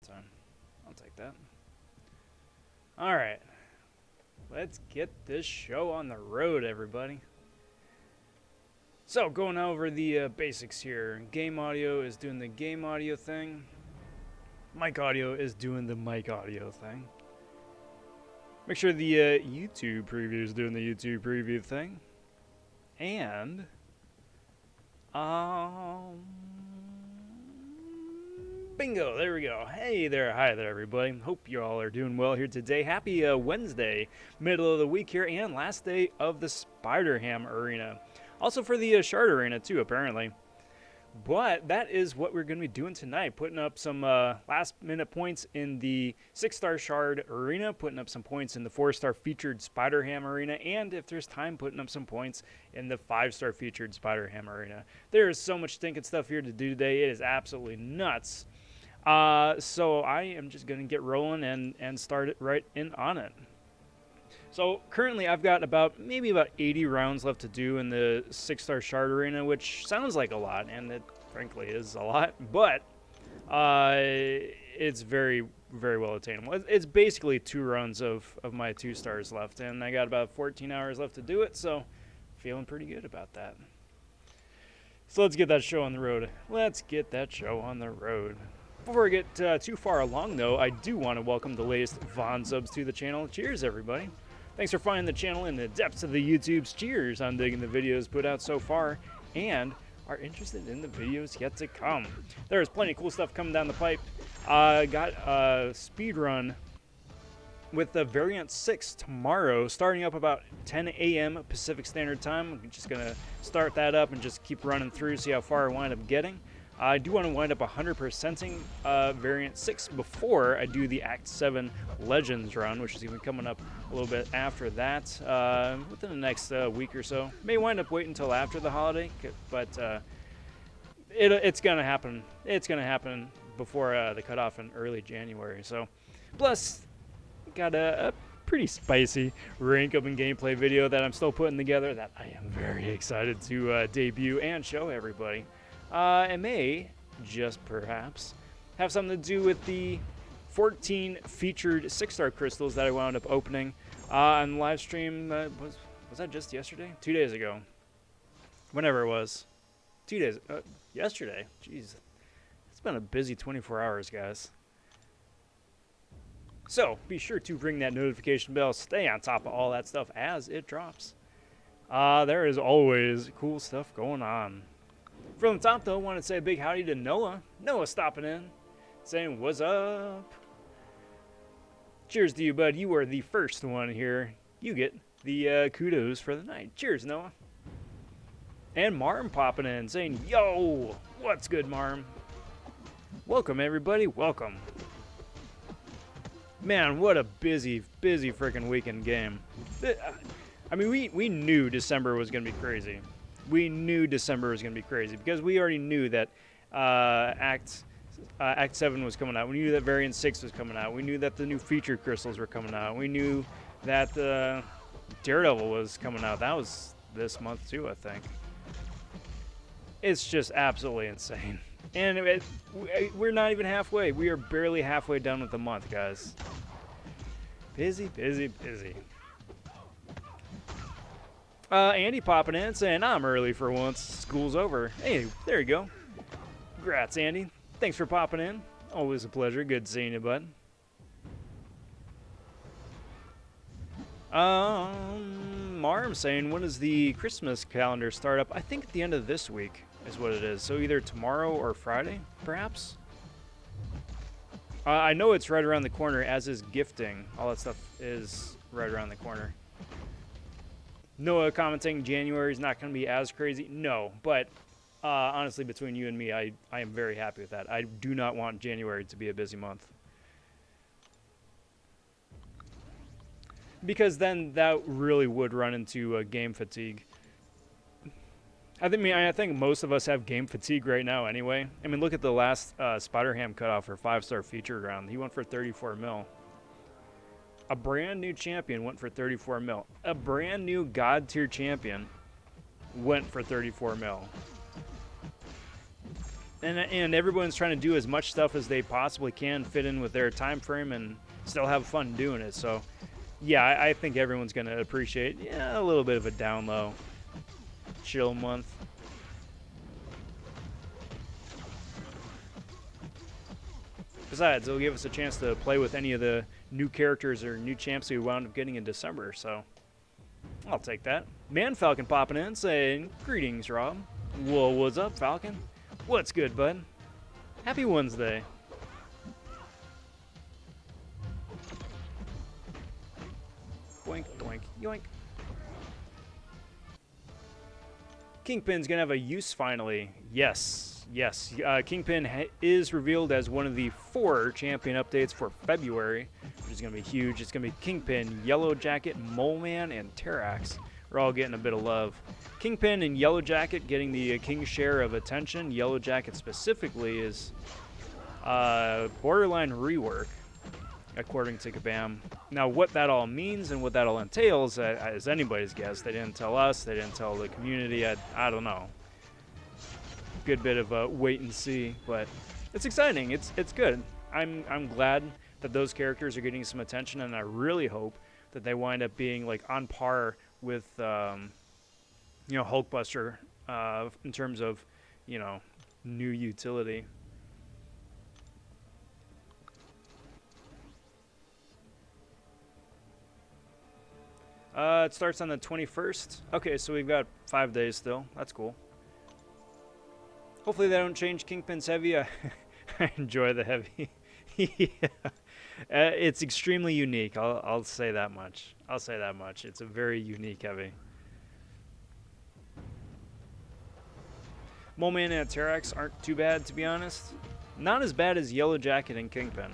time. I'll take that. Alright. Let's get this show on the road, everybody. So, going over the basics here. Game audio is doing the game audio thing. Mic audio is doing the mic audio thing. Make sure the YouTube preview is doing the YouTube preview thing. And, bingo, there we go. Hey there, hi there, everybody. Hope you all are doing well here today. Happy Wednesday, middle of the week here, and last day of the Spider-Ham Arena. Also for the SHARD Arena, too, apparently. But that is what we're going to be doing tonight, putting up some last-minute points in the 6-star SHARD Arena, putting up some points in the 4-star featured Spider-Ham Arena, and if there's time, putting up some points in the 5-star featured Spider-Ham Arena. There is so much stinking stuff here to do today. It is absolutely nuts. So I am just going to get rolling and start it right in on it. So currently I've got maybe about 80 rounds left to do in the 6-star SHARD Arena, which sounds like a lot, and it frankly is a lot, but it's very, very well attainable. It's basically 2 runs of my 2 stars left, and I got about 14 hours left to do it, so feeling pretty good about that. So let's get that show on the road. Let's get that show on the road. Before I get too far along, though, I do want to welcome the latest Von subs to the channel. Cheers, everybody. Thanks for finding the channel in the depths of the YouTube's. Cheers on digging the videos put out so far and are interested in the videos yet to come. There's plenty of cool stuff coming down the pipe. Got a speed run with the Variant 6 tomorrow, starting up about 10 a.m. Pacific Standard Time. I'm just going to start that up and just keep running through, see how far I wind up getting. I do want to wind up 100%ing Variant 6 before I do the Act 7 Legends run, which is even coming up a little bit after that, within the next week or so. May wind up waiting until after the holiday, but it's going to happen. It's going to happen before the cutoff in early January. So, plus, got a pretty spicy rank up and gameplay video that I'm still putting together that I am very excited to debut and show everybody. It may, just perhaps, have something to do with the 14 featured 6-star crystals that I wound up opening on the live stream. Was that just yesterday? 2 days ago. Whenever it was. 2 days. Yesterday. Jeez. It's been a busy 24 hours, guys. So, be sure to ring that notification bell. Stay on top of all that stuff as it drops. There is always cool stuff going on. From the top, though, I want to say a big howdy to Noah. Noah stopping in, saying, what's up? Cheers to you, bud. You are the first one here. You get the kudos for the night. Cheers, Noah. And Marm popping in, saying, yo, what's good, Marm? Welcome, everybody. Welcome. Man, what a busy, busy freaking weekend game. I mean, we knew December was going to be crazy. We knew December was going to be crazy because we already knew that Act 7 was coming out. We knew that Variant 6 was coming out. We knew that the new feature crystals were coming out. We knew that Daredevil was coming out. That was this month too, I think. It's just absolutely insane. And we're not even halfway. We are barely halfway done with the month, guys. Busy, busy, busy. Andy popping in saying, I'm early for once. School's over. Hey, there you go. Congrats, Andy. Thanks for popping in. Always a pleasure. Good seeing you, bud. Marm saying, when does the Christmas calendar start up? I think at the end of this week is what it is. So either tomorrow or Friday, perhaps? I know it's right around the corner, as is gifting. All that stuff is right around the corner. Noah commenting January is not going to be as crazy. No, but honestly, between you and me, I am very happy with that. I do not want January to be a busy month. Because then that really would run into game fatigue. I think most of us have game fatigue right now anyway. I mean, look at the last Spider-Ham cutoff for 5-star featured round. He went for 34 mil. A brand new champion went for 34 mil. A brand new God tier champion went for 34 mil. and everyone's trying to do as much stuff as they possibly can fit in with their time frame and still have fun doing it. So yeah, I think everyone's going to appreciate a little bit of a down low, chill month. Besides, it'll give us a chance to play with any of the new characters or new champs we wound up getting in December, so I'll take that. Man Falcon popping in saying, greetings, Rob. Whoa, what's up, Falcon? What's good, bud? Happy Wednesday. Doink, doink, yoink. Kingpin's gonna have a use finally. Yes, yes. Kingpin is revealed as one of the 4 champion updates for February, which is gonna be huge. It's gonna be Kingpin, Yellow Jacket, Mole Man, and Terrax. We're all getting a bit of love. Kingpin and Yellow Jacket getting the king's share of attention. Yellow Jacket specifically is borderline rework, according to Kabam. Now, what that all means and what that all entails is anybody's guess. They didn't tell us. They didn't tell the community. I don't know. Good bit of a wait and see, but it's exciting. It's good. I'm glad that those characters are getting some attention, and I really hope that they wind up being like on par with Hulkbuster in terms of new utility. It starts on the 21st. Okay, so we've got 5 days still. That's cool. Hopefully they don't change Kingpin's heavy. I enjoy the heavy. Yeah. It's extremely unique. I'll say that much. I'll say that much. It's a very unique heavy. Mole Man and Terrax aren't too bad, to be honest. Not as bad as Yellow Jacket and Kingpin.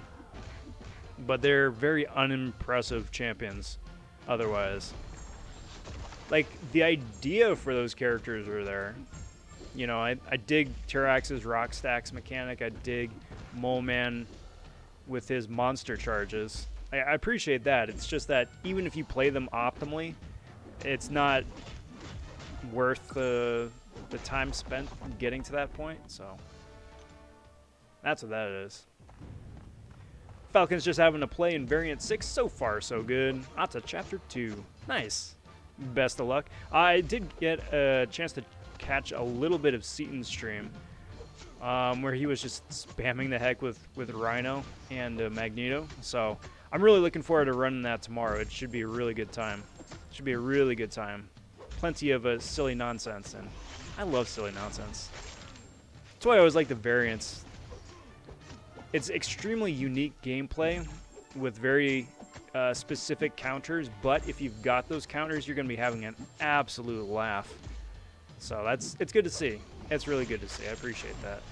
But they're very unimpressive champions otherwise. Like, the idea for those characters are there. I dig Terrax's rock stacks mechanic. I dig Mole Man with his monster charges. I appreciate that. It's just that even if you play them optimally, it's not worth the time spent getting to that point. So that's what that is. Falcon's just having to play in Variant 6. So far, so good. On to Chapter 2. Nice. Best of luck. I did get a chance to catch a little bit of Seaton's stream where he was just spamming the heck with Rhino and Magneto. So I'm really looking forward to running that tomorrow. It should be a really good time. It should be a really good time. Plenty of silly nonsense, and I love silly nonsense. That's why I always like the variants. It's extremely unique gameplay with very specific counters, but if you've got those counters, you're going to be having an absolute laugh. So it's good to see. It's really good to see. I appreciate that.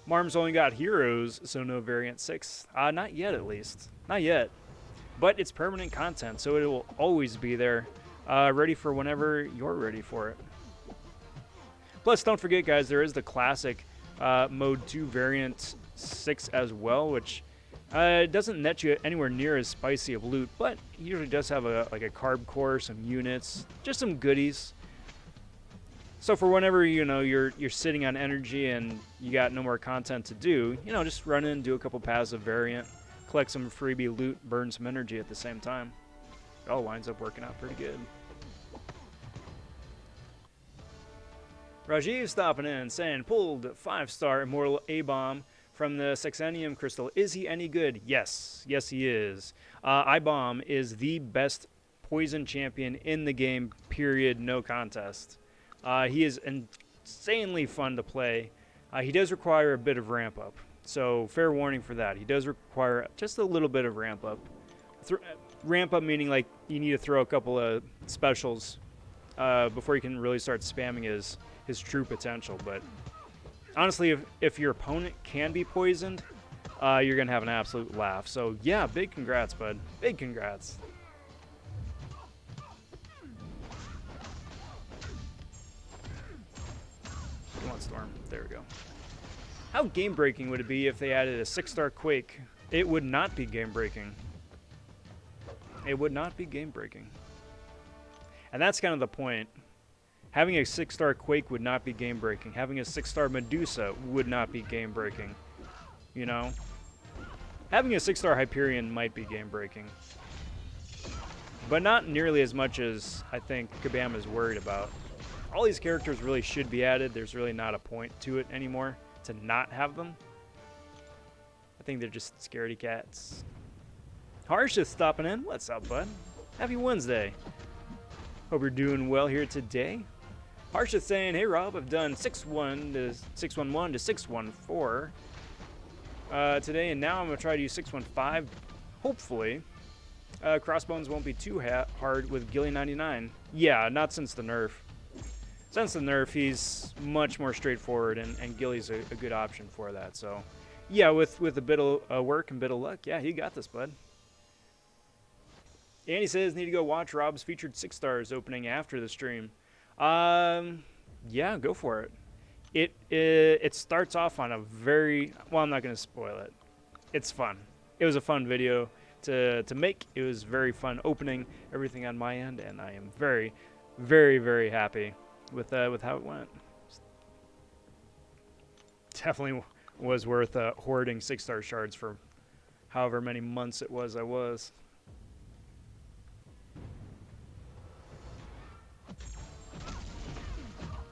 Marm's only got heroes, so no Variant 6. Not yet, at least. Not yet. But it's permanent content, so it will always be there, ready for whenever you're ready for it. Plus, don't forget, guys, there is the classic Mode 2 Variant 6 as well, which doesn't net you anywhere near as spicy of loot, but usually does have a carb core, some units, just some goodies. So for whenever you're sitting on energy and you got no more content to do, just run in, do a couple paths of Variant, collect some freebie loot, burn some energy at the same time. It all winds up working out pretty good. Rajiv stopping in saying, pulled 5-star Immortal A-Bomb from the Sexenium Crystal. Is he any good? Yes. Yes, he is. I-Bomb is the best poison champion in the game, period, no contest. He is insanely fun to play. He does require a bit of ramp up. So fair warning for that. He does require just a little bit of ramp up. Ramp up meaning like you need to throw a couple of specials before you can really start spamming his true potential. But honestly, if your opponent can be poisoned, you're going to have an absolute laugh. So yeah, big congrats, bud. Big congrats. Come on, Storm. There we go. How game-breaking would it be if they added a 6-star Quake? It would not be game-breaking. It would not be game-breaking. And that's kind of the point. Having a 6-star Quake would not be game-breaking. Having a 6-star Medusa would not be game-breaking. You know? Having a 6-star Hyperion might be game-breaking. But not nearly as much as I think Kabam is worried about. All these characters really should be added. There's really not a point to it anymore to not have them. I think they're just scaredy cats. Harsh is stopping in. What's up, bud? Happy Wednesday. Hope you're doing well here today. Harsh is saying, hey Rob, I've done 6-1 to 6-1-1 to 6-1-4 today, and now I'm going to try to use 6-1-5, hopefully. Crossbones won't be too hard with Gilly 99. Yeah, not since the nerf. Since the nerf, he's much more straightforward, and Gilly's a good option for that. So, yeah, with a bit of work and a bit of luck, yeah, he got this, bud. Andy says, need to go watch Rob's featured 6-stars opening after the stream. Yeah, go for it. It starts off on a very, well, I'm not going to spoil it. It's fun. It was a fun video to make. It was very fun opening everything on my end, and I am very, very, very happy with how it went. Definitely was worth hoarding 6-star shards for however many months it was I was.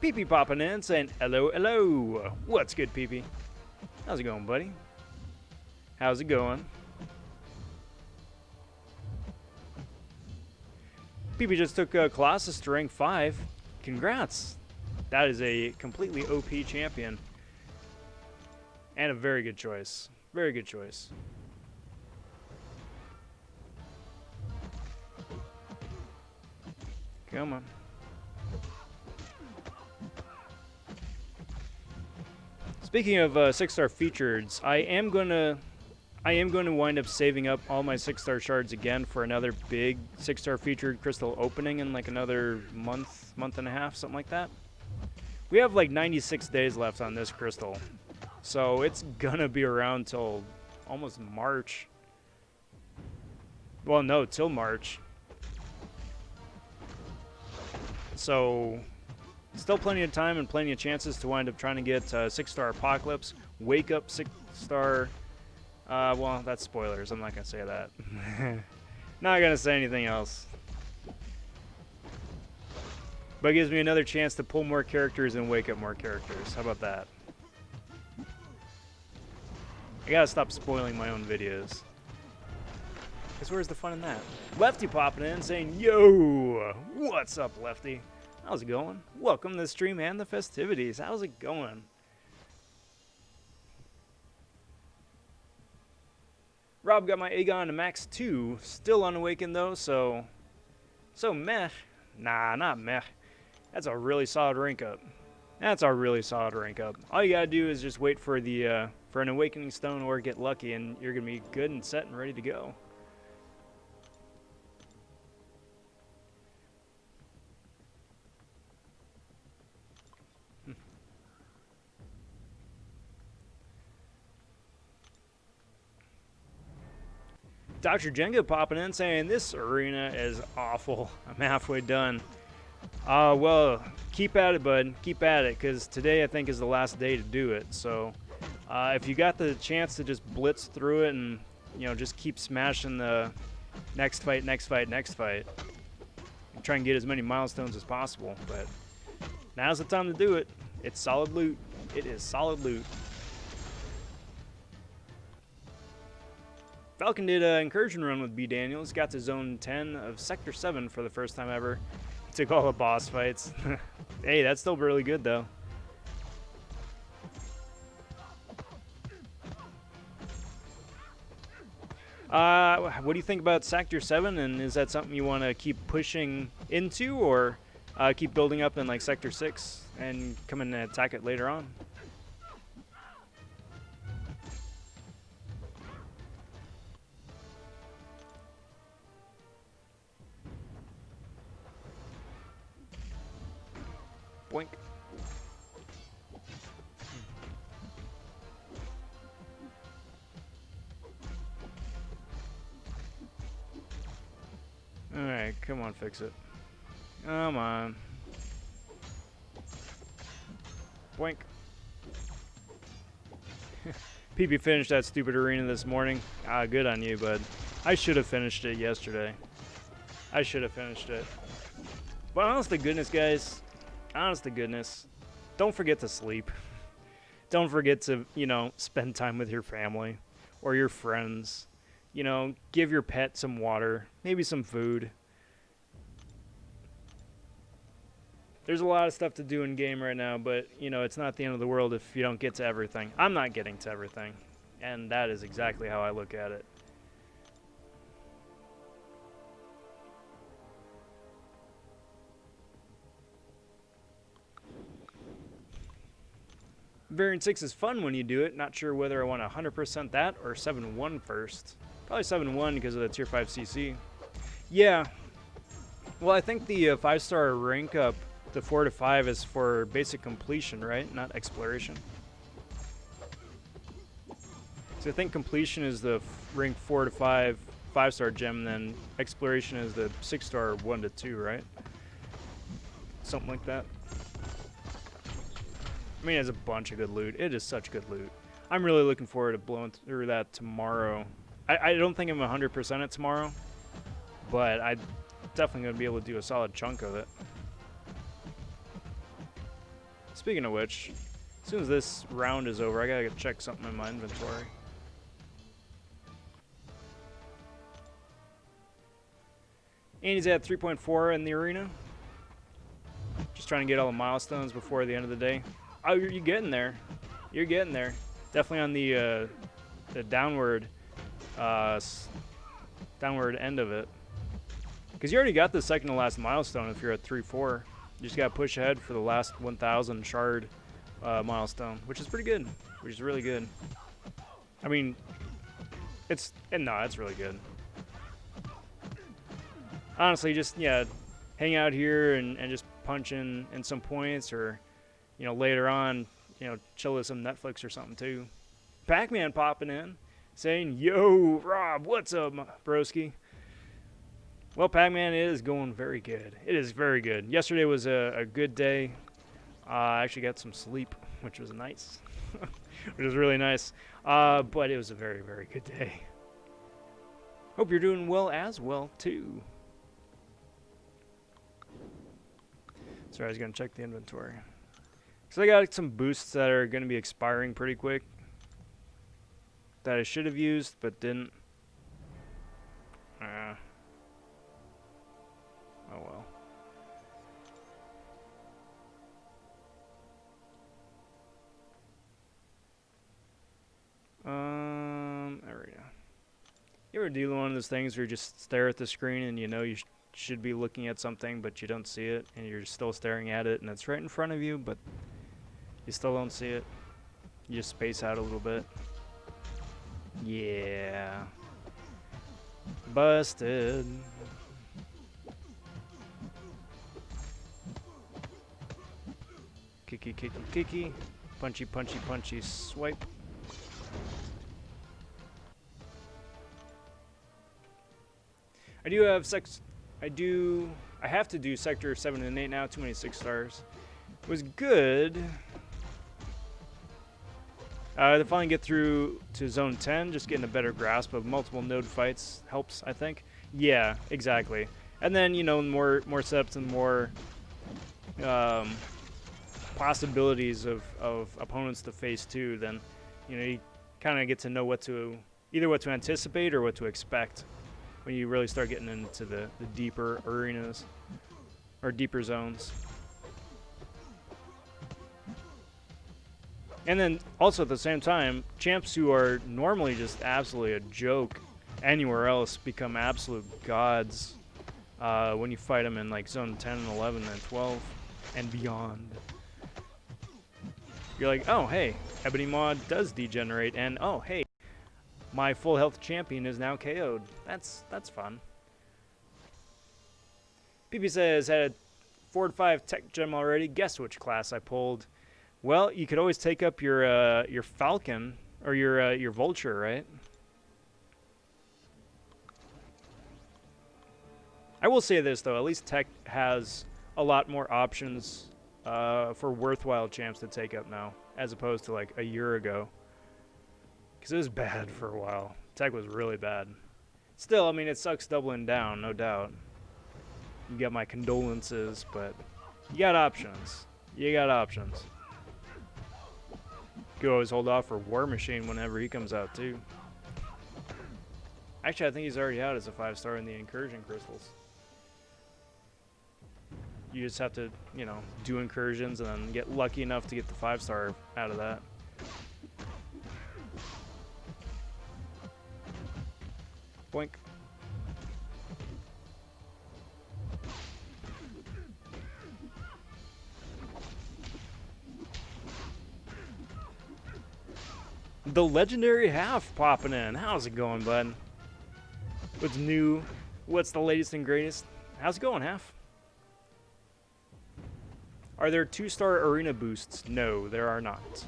Pee-pee popping in saying hello, hello. What's good, Pee-pee? How's it going, buddy? How's it going? Pee-pee just took Colossus to rank 5. Congrats. That is a completely OP champion. And a very good choice. Very good choice. Come on. Speaking of 6-star features, I am going to wind up saving up all my 6-star shards again for another big 6-star featured crystal opening in like another month and a half, something like that. We have like 96 days left on this crystal, so it's gonna be around till almost March. Well, no, till March. So still plenty of time and plenty of chances to wind up trying to get 6-star Apocalypse, Wake Up 6-star. Well, that's spoilers. I'm not going to say that. Not going to say anything else. But it gives me another chance to pull more characters and wake up more characters. How about that? I got to stop spoiling my own videos. Because where's the fun in that? Lefty popping in saying, yo, what's up, Lefty? How's it going? Welcome to the stream and the festivities. How's it going? Rob got my Aegon to max 2. Still unawakened though, so meh. Nah, not meh. That's a really solid rank up. That's a really solid rank up. All you gotta do is just wait for the for an awakening stone or get lucky, and you're gonna be good and set and ready to go. Dr. Jenga popping in saying, this arena is awful. I'm halfway done. Well, keep at it, bud. Keep at it, because today I think is the last day to do it. So if you got the chance to just blitz through it and, you know, just keep smashing the next fight, next fight, next fight, and try and get as many milestones as possible. But now's the time to do it. It's solid loot. It is solid loot. Falcon did an incursion run with B. Daniels, got to zone 10 of Sector 7 for the first time ever. He took all the boss fights. Hey, that's still really good, though. What do you think about Sector 7, and is that something you want to keep pushing into, or keep building up in like Sector 6 and come in and attack it later on? Boink. Alright, come on, fix it. Come on. Boink. PP finished that stupid arena this morning. Ah, good on you, bud. I should have finished it yesterday. I should have finished it. But honest to goodness, guys, honest to goodness, don't forget to sleep. Don't forget to, you know, spend time with your family or your friends. You know, give your pet some water, maybe some food. There's a lot of stuff to do in game right now, but, you know, it's not the end of the world if you don't get to everything. I'm not getting to everything, and that is exactly how I look at it. Variant 6 is fun when you do it. Not sure whether I want to 100% that or 7-1 first. Probably 7-1 because of the tier 5 CC. Yeah. Well, I think the 5-star rank up, the 4 to 5, is for basic completion, right? Not exploration. So I think completion is the rank 4 to 5 5-star gem, and then exploration is the 6-star 1 to 2, right? Something like that. I mean, it's a bunch of good loot. It is such good loot. I'm really looking forward to blowing through that tomorrow. I don't think I'm 100% it tomorrow, but I'm definitely going to be able to do a solid chunk of it. Speaking of which, as soon as this round is over, I got to check something in my inventory. And he's at 3.4 in the arena. Just trying to get all the milestones before the end of the day. Oh, you're getting there. You're getting there. Definitely on the downward end of it. Because you already got the second to last milestone if you're at 3.4. You just got to push ahead for the last 1,000 shard milestone, which is pretty good. Which is really good. I mean, it's really good. Honestly, just, yeah, hang out here and just punch in some points, or, you know, later on, you know, chill with some Netflix or something too. Pac-Man popping in, saying, "Yo, Rob, what's up, broski?" Well, Pac-Man is going very good. It is very good. Yesterday was a good day. I actually got some sleep, which was nice. Which was really nice. But it was a very, very good day. Hope you're doing well as well, too. Sorry, I was going to check the inventory. So I got some boosts that are going to be expiring pretty quick that I should have used, but didn't. Oh well. There we go. You ever do one of those things where you just stare at the screen and you know you should be looking at something, but you don't see it, and you're still staring at it, and it's right in front of you, but you still don't see it? You just space out a little bit. Yeah. Busted. Kicky, kicky, kicky. Punchy, punchy, punchy, swipe. I have to do sector 7 and 8 now, too many 6 stars. It was good. To finally get through to zone 10, just getting a better grasp of multiple node fights helps, I think. Yeah, exactly. And then, you know, more setups and more possibilities of opponents to face too, then, you know, you kind of get to know either what to anticipate or what to expect when you really start getting into the deeper arenas or deeper zones. And then also at the same time, champs who are normally just absolutely a joke anywhere else become absolute gods when you fight them in like zone 10 and 11 and 12 and beyond. You're like, oh hey, Ebony Mod does degenerate, and oh hey, my full health champion is now KO'd. That's fun. PP says, had a 4 to 5 tech gem already. Guess which class I pulled? Well, you could always take up your Falcon or your Vulture, right? I will say this though, at least tech has a lot more options for worthwhile champs to take up now, as opposed to like a year ago. Because it was bad for a while. Tech was really bad. Still, I mean, it sucks doubling down, no doubt. You got my condolences, but you got options. You got options. You could always hold off for War Machine whenever he comes out, too. Actually, I think he's already out as a 5-star in the Incursion Crystals. You just have to, you know, do incursions and then get lucky enough to get the 5-star out of that. Boink. The legendary half popping in. How's it going, bud? What's new? What's the latest and greatest? How's it going, half? Are there 2-star arena boosts? No, there are not.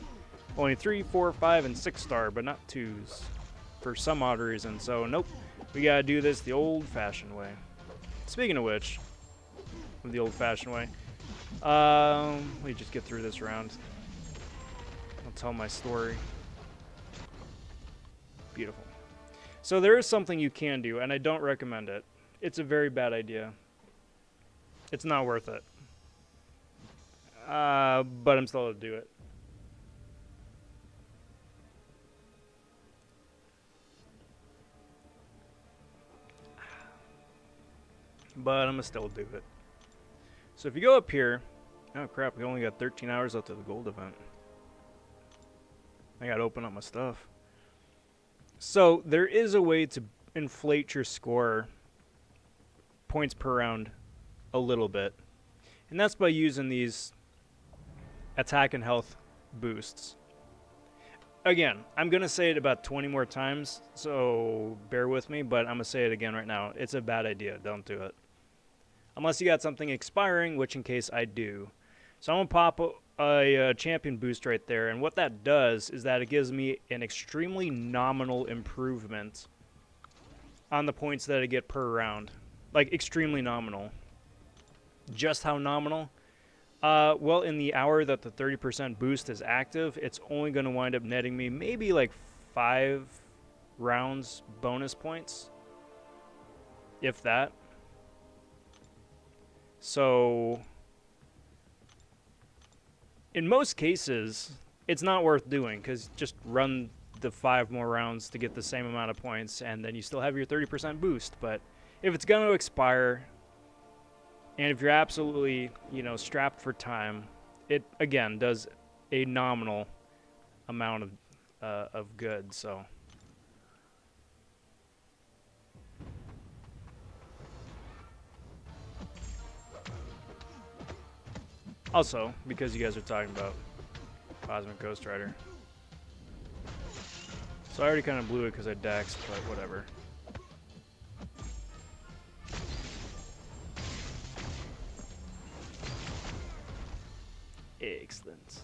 Only 3, 4, 5, and 6-star, but not 2s. For some odd reason, so nope. We gotta do this the old-fashioned way. Speaking of which, of the old-fashioned way, let me just get through this round. I'll tell my story. Beautiful. So there is something you can do, and I don't recommend it. It's a very bad idea. It's not worth it. But I'm still able to do it. But I'm gonna still do it. So if you go up here, oh crap, we only got 13 hours left of the gold event. I gotta open up my stuff. So there is a way to inflate your score points per round a little bit. And that's by using these attack and health boosts. Again, I'm going to say it about 20 more times, so bear with me, but I'm going to say it again right now. It's a bad idea. Don't do it. Unless you got something expiring, which in case I do. So I'm going to pop a champion boost right there, and what that does is that it gives me an extremely nominal improvement on the points that I get per round. Like, extremely nominal. Just how nominal? Well, in the hour that the 30% boost is active, it's only going to wind up netting me maybe like 5 rounds bonus points. If that. So, in most cases, it's not worth doing, because just run the 5 more rounds to get the same amount of points, and then you still have your 30% boost. But if it's going to expire, and if you're absolutely, you know, strapped for time, it, again, does a nominal amount of good, so. Also, because you guys are talking about Cosmic Ghost Rider. So I already kind of blew it because I daxed, but whatever. Excellent.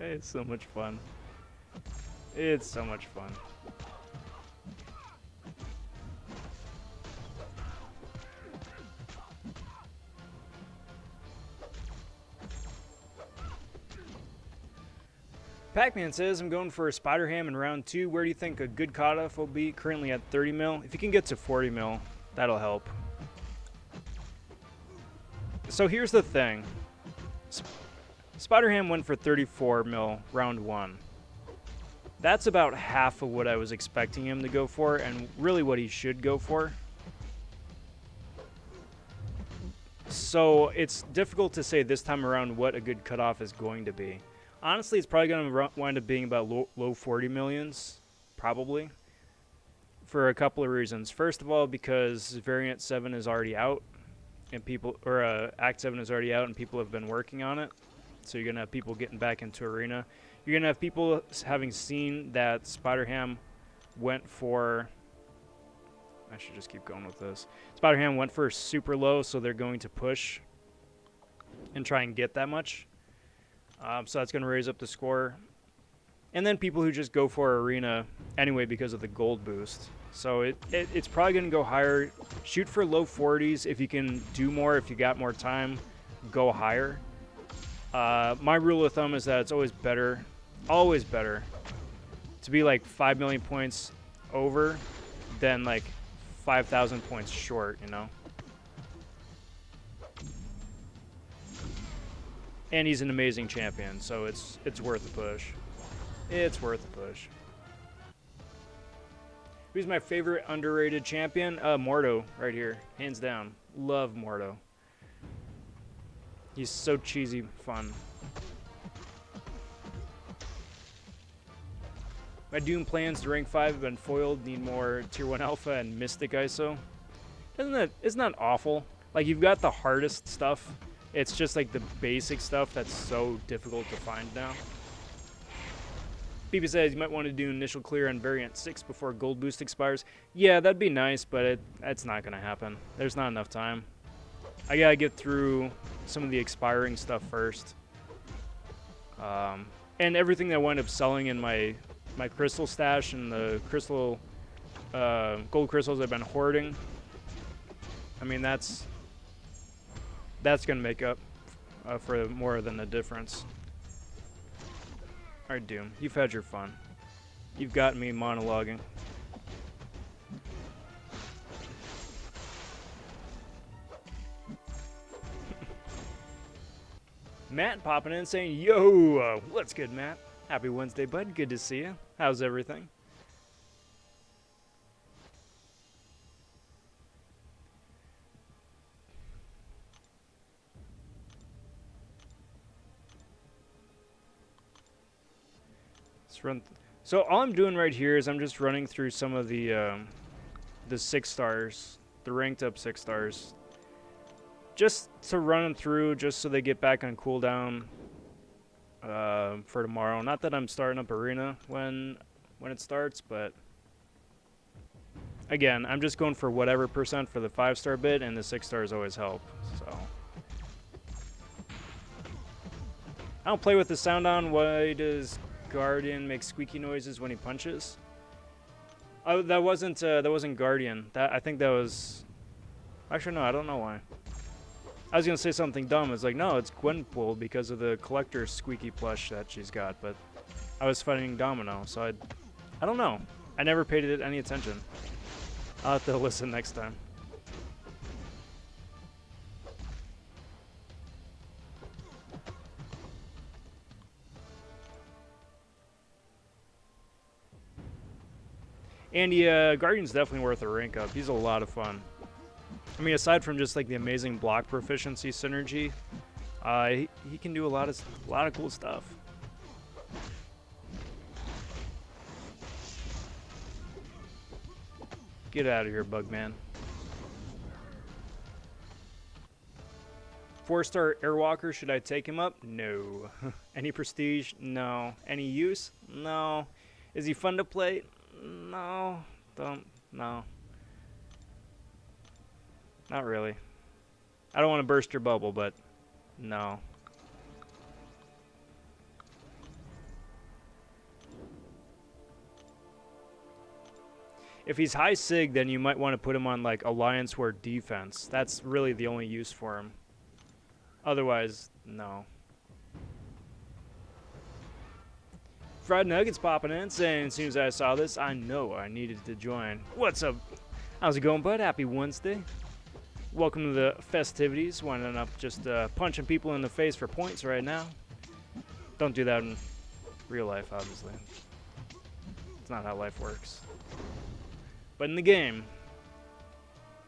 It's so much fun. It's so much fun. Pac-Man says, I'm going for a Spider Ham in round 2. Where do you think a good cutoff will be? Currently at 30 mil. If you can get to 40 mil, that'll help. So here's the thing. Spider Ham went for 34 mil round 1. That's about half of what I was expecting him to go for, and really what he should go for. So it's difficult to say this time around what a good cutoff is going to be. Honestly, it's probably going to wind up being about low 40 millions, probably, for a couple of reasons. First of all, because Variant 7 is already out, and people, or Act 7 is already out, and people have been working on it. So you're going to have people getting back into Arena. You're going to have people having seen that Spider-Ham went for, I should just keep going with this. Spider-Ham went for super low, so they're going to push and try and get that much. So that's going to raise up the score. And then people who just go for arena anyway because of the gold boost. So it's probably going to go higher. Shoot for low 40s. If you can do more, if you got more time, go higher. My rule of thumb is that it's always better to be like 5 million points over than like 5,000 points short, you know? And he's an amazing champion, so it's worth the push. It's worth the push. Who's my favorite underrated champion? Mordo, right here. Hands down. Love Mordo. He's so cheesy fun. My Doom plans to rank 5 have been foiled. Need more Tier 1 Alpha and Mystic ISO. Isn't that awful? Like, you've got the hardest stuff. It's just like the basic stuff that's so difficult to find now. People says you might want to do initial clear on variant 6 before gold boost expires. Yeah, that'd be nice, but that's not going to happen. There's not enough time. I gotta get through some of the expiring stuff first. And everything that I wound up selling in my crystal stash and the crystal gold crystals I've been hoarding. I mean, that's gonna make up for more than the difference. Alright, Doom, you've had your fun. You've got me monologuing. Matt popping in saying, yo, what's good, Matt? Happy Wednesday, bud. Good to see you. How's everything? Let's run. So all I'm doing right here is I'm just running through some of the 6 stars, the ranked up 6 stars. Just to run them through, just so they get back on cooldown for tomorrow. Not that I'm starting up arena when it starts, but again, I'm just going for whatever percent for the 5-star bit, and the 6 stars always help. So I don't play with the sound on. Why does Guardian make squeaky noises when he punches? Oh, that wasn't Guardian. I think that was. Actually, no, I don't know why. I was gonna say something dumb. It's like, no, it's Gwenpool because of the collector squeaky plush that she's got. But I was fighting Domino, so I don't know. I never paid it any attention. I'll have to listen next time. And yeah, Guardian's definitely worth a rank up. He's a lot of fun. I mean, aside from just like the amazing block proficiency synergy, he can do a lot of cool stuff. Get out of here, Bugman. 4-star Airwalker, should I take him up? No. Any prestige? No. Any use? No. Is he fun to play? No. No. Not really. I don't want to burst your bubble, but no. If he's high sig, then you might want to put him on like Alliance War defense. That's really the only use for him. Otherwise, no. Fried Nuggets popping in saying, as soon as I saw this, I know I needed to join. What's up? How's it going, bud? Happy Wednesday. Welcome to the festivities. Winding up just punching people in the face for points right now. Don't do that in real life, obviously. It's not how life works. But in the game,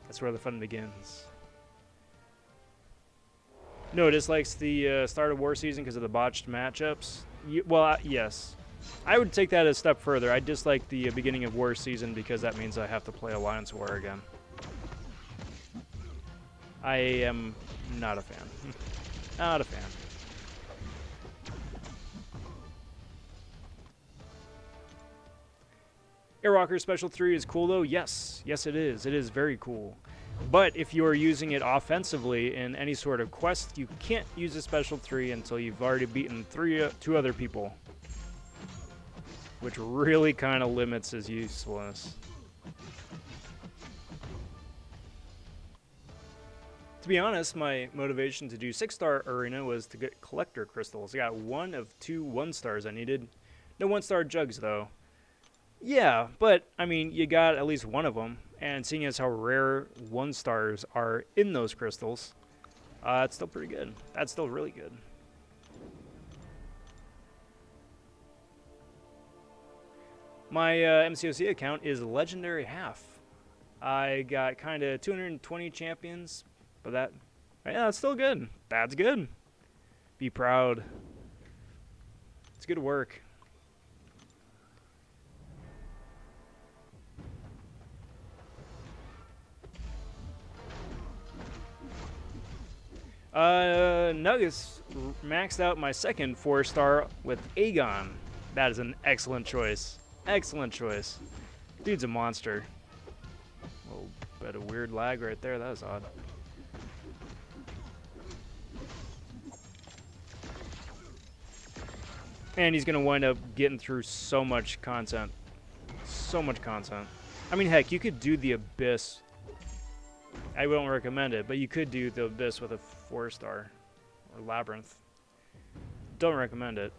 that's where the fun begins. No, dislikes the start of war season because of the botched matchups. Yes. I would take that a step further. I dislike the beginning of war season because that means I have to play Alliance War again. I am not a fan. Not a fan. Airwalker Special 3 is cool though? Yes. Yes it is. It is very cool. But if you are using it offensively in any sort of quest, you can't use a Special 3 until you've already beaten 2 other people. which really kind of limits his usefulness. To be honest, my motivation to do 6-star arena was to get collector crystals. I got 1 of 2 1-stars I needed. No 1-star jugs though. Yeah, but I mean, you got at least 1 of them, and seeing as how rare 1-stars are in those crystals, it's still pretty good. That's still really good. My MCoC account is legendary half. I got kind of 220 champions, but yeah, that's still good. That's good. Be proud. It's good work. Nuggets maxed out my second 4-star with Aegon. That is an excellent choice. Excellent choice. Dude's a monster. A little bit of weird lag right there. That was odd. And he's going to wind up getting through so much content. So much content. I mean, heck, you could do the Abyss. I won't recommend it, but you could do the Abyss with a 4-star. Or Labyrinth. Don't recommend it,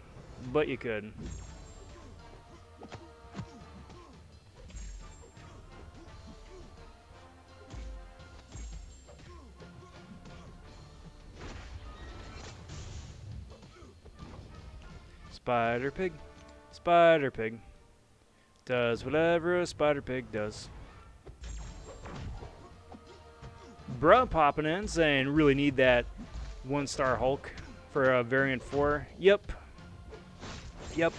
but you could. Spider Pig. Spider Pig. Does whatever a Spider Pig does. Bruh popping in saying really need that 1-star Hulk for a variant 4. Yep. Yep.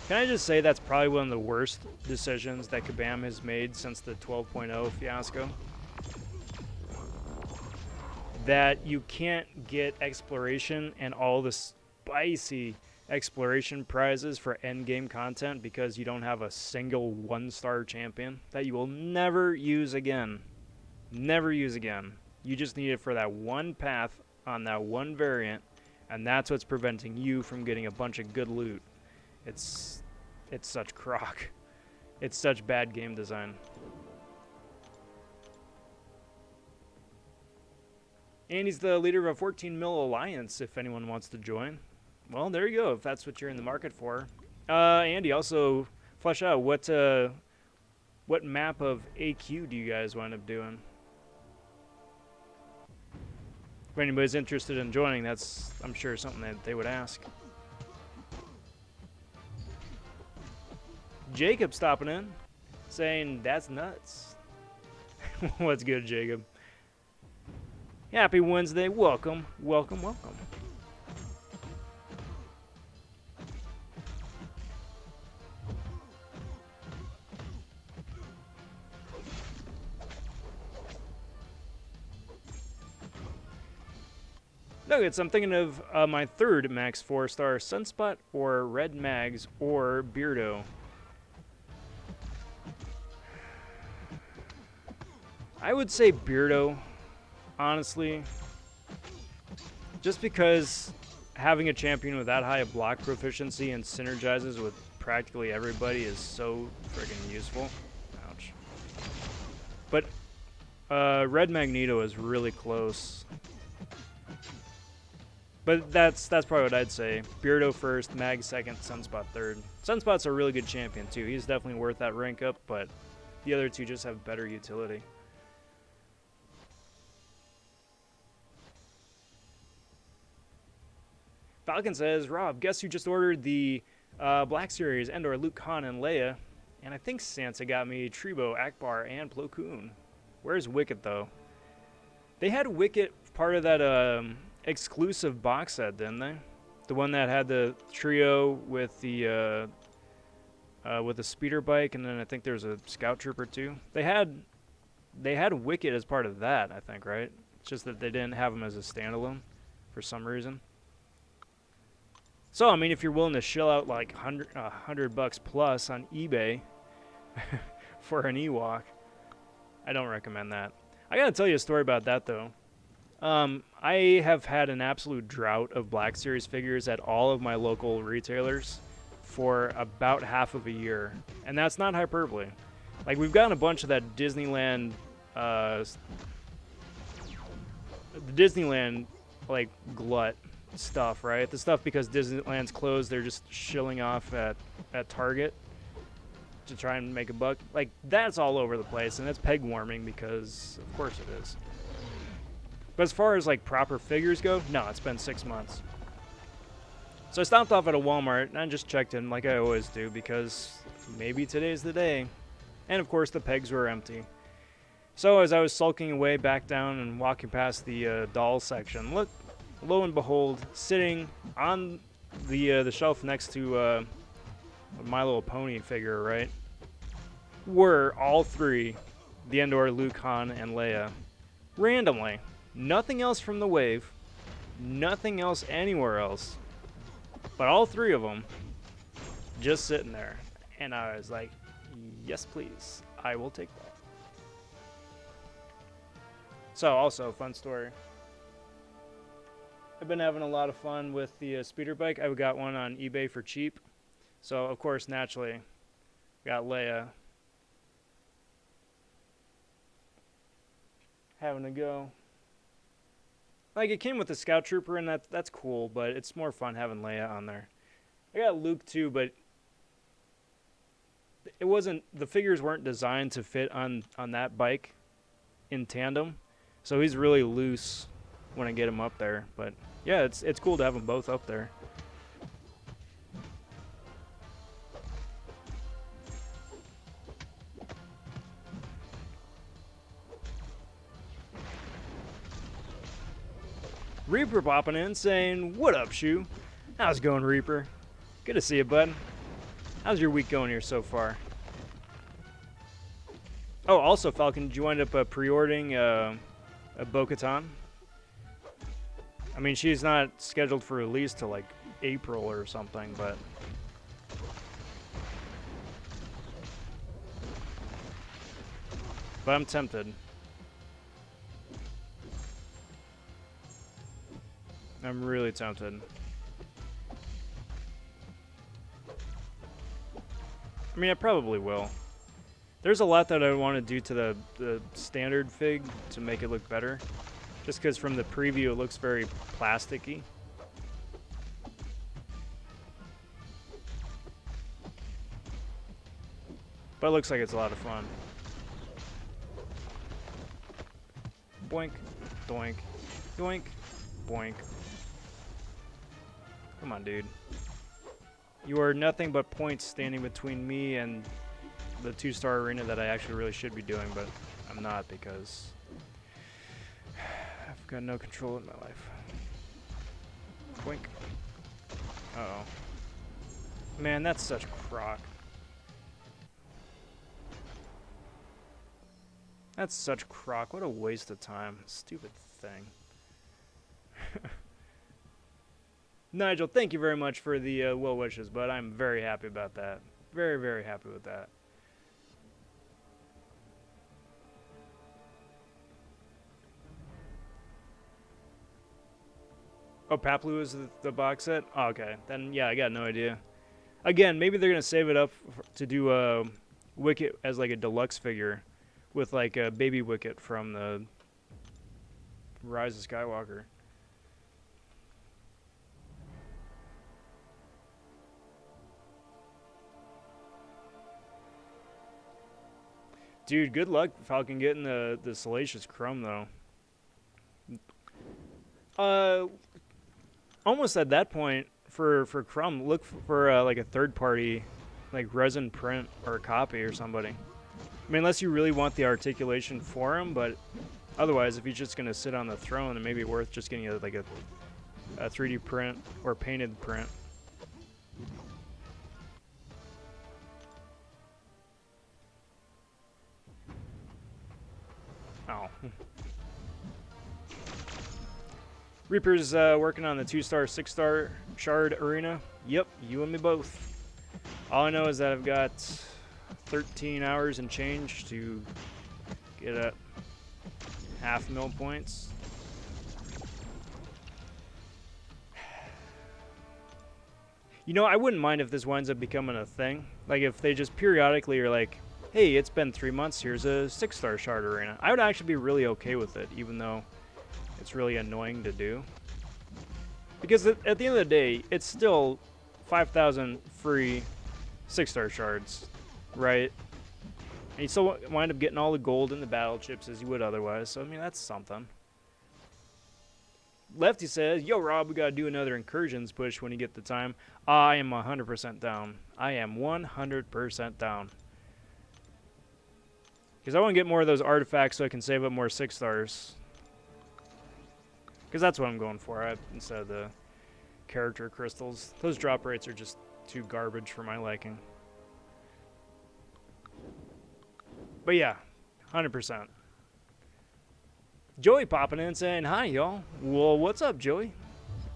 Can I just say that's probably one of the worst decisions that Kabam has made since the 12.0 fiasco? That you can't get exploration and all the spicy exploration prizes for endgame content because you don't have a single 1-star champion that you will never use again. Never use again. You just need it for that one path on that one variant, and that's what's preventing you from getting a bunch of good loot. It's such crock. It's such bad game design. And he's the leader of a 14 mil alliance if anyone wants to join. Well, there you go, if that's what you're in the market for. Andy, also flesh out what map of AQ do you guys wind up doing? If anybody's interested in joining, that's, I'm sure, something that they would ask. Jacob stopping in, saying, that's nuts. What's good, Jacob? Happy Wednesday. Welcome, welcome, welcome. Nuggets, I'm thinking of my third max 4-star Sunspot or Red Mags or Beardo. I would say Beardo, honestly. Just because having a champion with that high a block proficiency and synergizes with practically everybody is so friggin' useful. Ouch. But Red Magneto is really close. But that's probably what I'd say. Beardo first, Mag second, Sunspot third. Sunspot's a really good champion too. He's definitely worth that rank up, but the other two just have better utility. Falcon says, Rob, guess who just ordered the Black Series and/or Luke, Han, and Leia? And I think Sansa got me Trebo, Akbar, and Plo Koon. Where's Wicket, though? They had Wicket part of that exclusive box set, didn't they? The one that had the trio with the speeder bike, and then I think there's a scout trooper too. They had Wicket as part of that, I think, right? It's just that they didn't have him as a standalone for some reason. So, I mean, if you're willing to shell out like $100 plus on eBay for an Ewok, I don't recommend that. I gotta tell you a story about that, though. I have had an absolute drought of Black Series figures at all of my local retailers for about half of a year, and that's not hyperbole. Like, we've gotten a bunch of that Disneyland, the Disneyland, like, glut stuff, right? The stuff because Disneyland's closed, they're just shilling off at Target to try and make a buck. Like, that's all over the place, and it's peg warming because, of course it is. But as far as, like, proper figures go, no, it's been 6 months. So I stopped off at a Walmart, and I just checked in like I always do because maybe today's the day. And, of course, the pegs were empty. So as I was sulking away back down and walking past the doll section, look, lo and behold, sitting on the shelf next to a My Little Pony figure, right, were all three, the Endor, Luke, Han, and Leia. Randomly. Nothing else from the wave. Nothing else anywhere else. But all three of them just sitting there. And I was like, yes, please. I will take that. So, also, fun story. I've been having a lot of fun with the speeder bike. I got one on eBay for cheap. So, of course, naturally, got Leia having to go. Like, it came with the Scout Trooper, and that's cool, but it's more fun having Leia on there. I got Luke, too, but it wasn't, the figures weren't designed to fit on that bike in tandem. So he's really loose when I get him up there. But, yeah, it's cool to have them both up there. Reaper popping in saying, what up, Shoe? How's it going, Reaper? Good to see you, bud. How's your week going here so far? Oh, also, Falcon, did you wind up pre-ordering a Bo-Katan? I mean, she's not scheduled for release till like April or something, but I'm tempted. I'm really tempted. I mean, I probably will. There's a lot that I want to do to the standard fig to make it look better. Just because from the preview it looks very plasticky. But it looks like it's a lot of fun. Boink, doink, doink, boink. Come on, dude. You are nothing but points standing between me and the 2-star arena that I actually really should be doing, but I'm not because I've got no control in my life. Boink. Uh-oh. Man, that's such crock. That's such crock. What a waste of time. Stupid thing. Nigel, thank you very much for the well wishes, but I'm very happy about that. Very, very happy with that. Oh, Paplu is the box set? Oh, okay. Then, yeah, I got no idea. Again, maybe they're going to save it up to do Wicket as like a deluxe figure with like a baby Wicket from the Rise of Skywalker. Dude, good luck, Falcon, getting the Salacious Chrome, though. Almost at that point, for Crumb, look for like a third-party, like resin print or a copy or somebody. I mean, unless you really want the articulation for him, but otherwise, if he's just going to sit on the throne, then maybe worth just getting a 3D print or painted print. Oh. Reaper's working on the 2-star, 6-star Shard arena. Yep, you and me both. All I know is that I've got 13 hours and change to get at 500,000 points. You know, I wouldn't mind if this winds up becoming a thing. Like, if they just periodically are like, hey, it's been 3 months, here's a 6-star shard arena. I would actually be really okay with it, even though it's really annoying to do. Because at the end of the day, it's still 5,000 free 6-star shards, right? And you still wind up getting all the gold and the battle chips as you would otherwise. So, I mean, that's something. Lefty says, yo, Rob, we got to do another incursions push when you get the time. I am 100% down. I am 100% down. Because I want to get more of those artifacts so I can save up more 6-stars. Because that's what I'm going for instead of the character crystals. Those drop rates are just too garbage for my liking. But yeah, 100%. Joey popping in saying, hi, y'all. Well, what's up, Joey?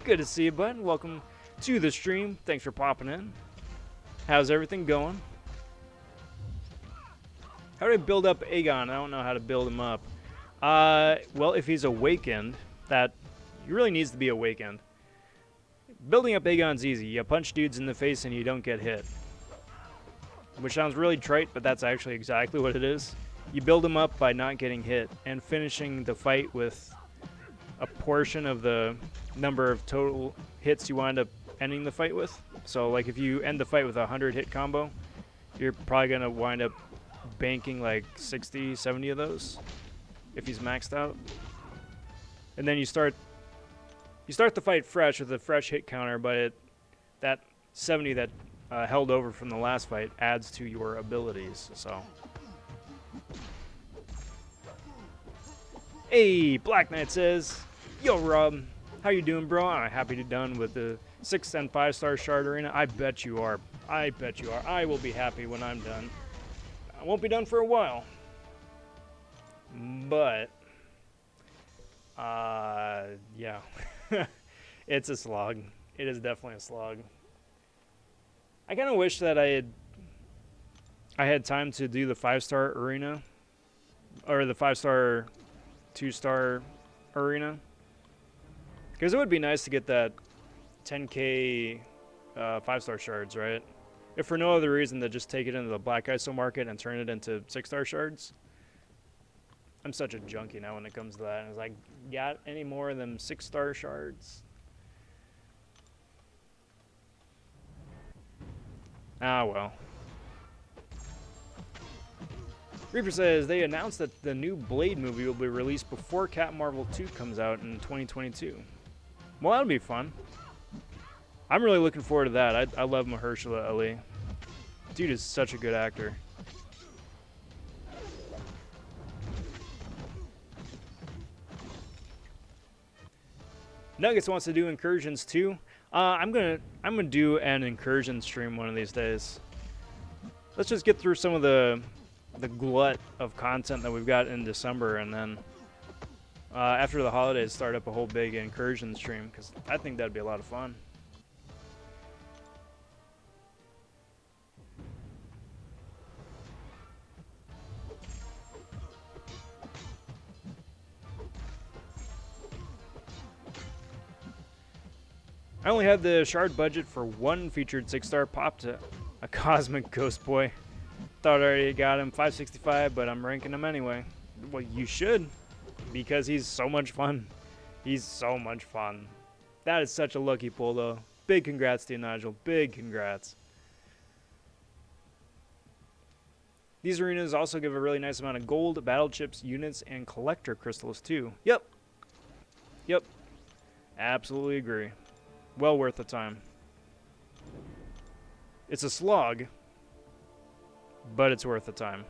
Good to see you, bud. Welcome to the stream. Thanks for popping in. How's everything going? How do I build up Aegon? I don't know how to build him up. Well, if he's awakened, he really needs to be awakened. Building up Aegon's easy. You punch dudes in the face and you don't get hit. Which sounds really trite, but that's actually exactly what it is. You build him up by not getting hit and finishing the fight with a portion of the number of total hits you wind up ending the fight with. So, like, if you end the fight with a 100-hit combo, you're probably going to wind up banking like 60, 70 of those if he's maxed out. And then you start the fight fresh with a fresh hit counter, but that 70 that held over from the last fight adds to your abilities. So, hey, Black Knight says, yo, Rob, how you doing, bro? I'm happy to be done with the 6 and 5-star shard arena. I bet you are. I bet you are. I will be happy when I'm done. I won't be done for a while. But, yeah. It's a slog. It is definitely a slog. I kind of wish that I had time to do the 5-star arena. Or the 5-star, 2-star arena. Because it would be nice to get that 10k 5-star shards, right? If for no other reason than just take it into the Black ISO market and turn it into 6-star shards. I'm such a junkie now when it comes to that. And it's like, got any more of them 6-star shards? Ah, well. Reaper says they announced that the new Blade movie will be released before Captain Marvel 2 comes out in 2022. Well, that'll be fun. I'm really looking forward to that. I love Mahershala Ali. Dude is such a good actor. Nuggets wants to do incursions too. I'm gonna do an incursion stream one of these days. Let's just get through some of the glut of content that we've got in December, and then after the holidays, start up a whole big incursion stream, because I think that'd be a lot of fun. I only had the shard budget for one featured 6-star pop to a Cosmic Ghost Boy. Thought I already got him 565, but I'm ranking him anyway. Well, you should, because he's so much fun. He's so much fun. That is such a lucky pull, though. Big congrats to you, Nigel. Big congrats. These arenas also give a really nice amount of gold, battle chips, units, and collector crystals, too. Yep. Yep. Absolutely agree. Well worth the time. It's a slog, but it's worth the time.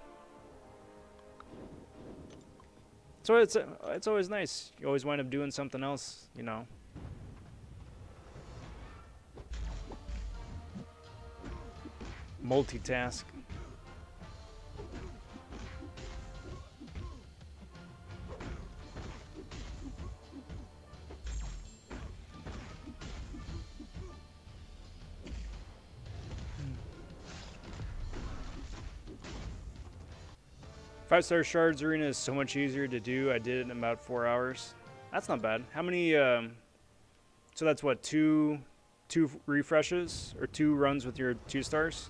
So it's always nice. You always wind up doing something else, you know. Multitask. Five-star shards arena is so much easier to do. I did it in about 4 hours. That's not bad. How many? So that's what, two 2 refreshes or 2 runs with your 2 stars.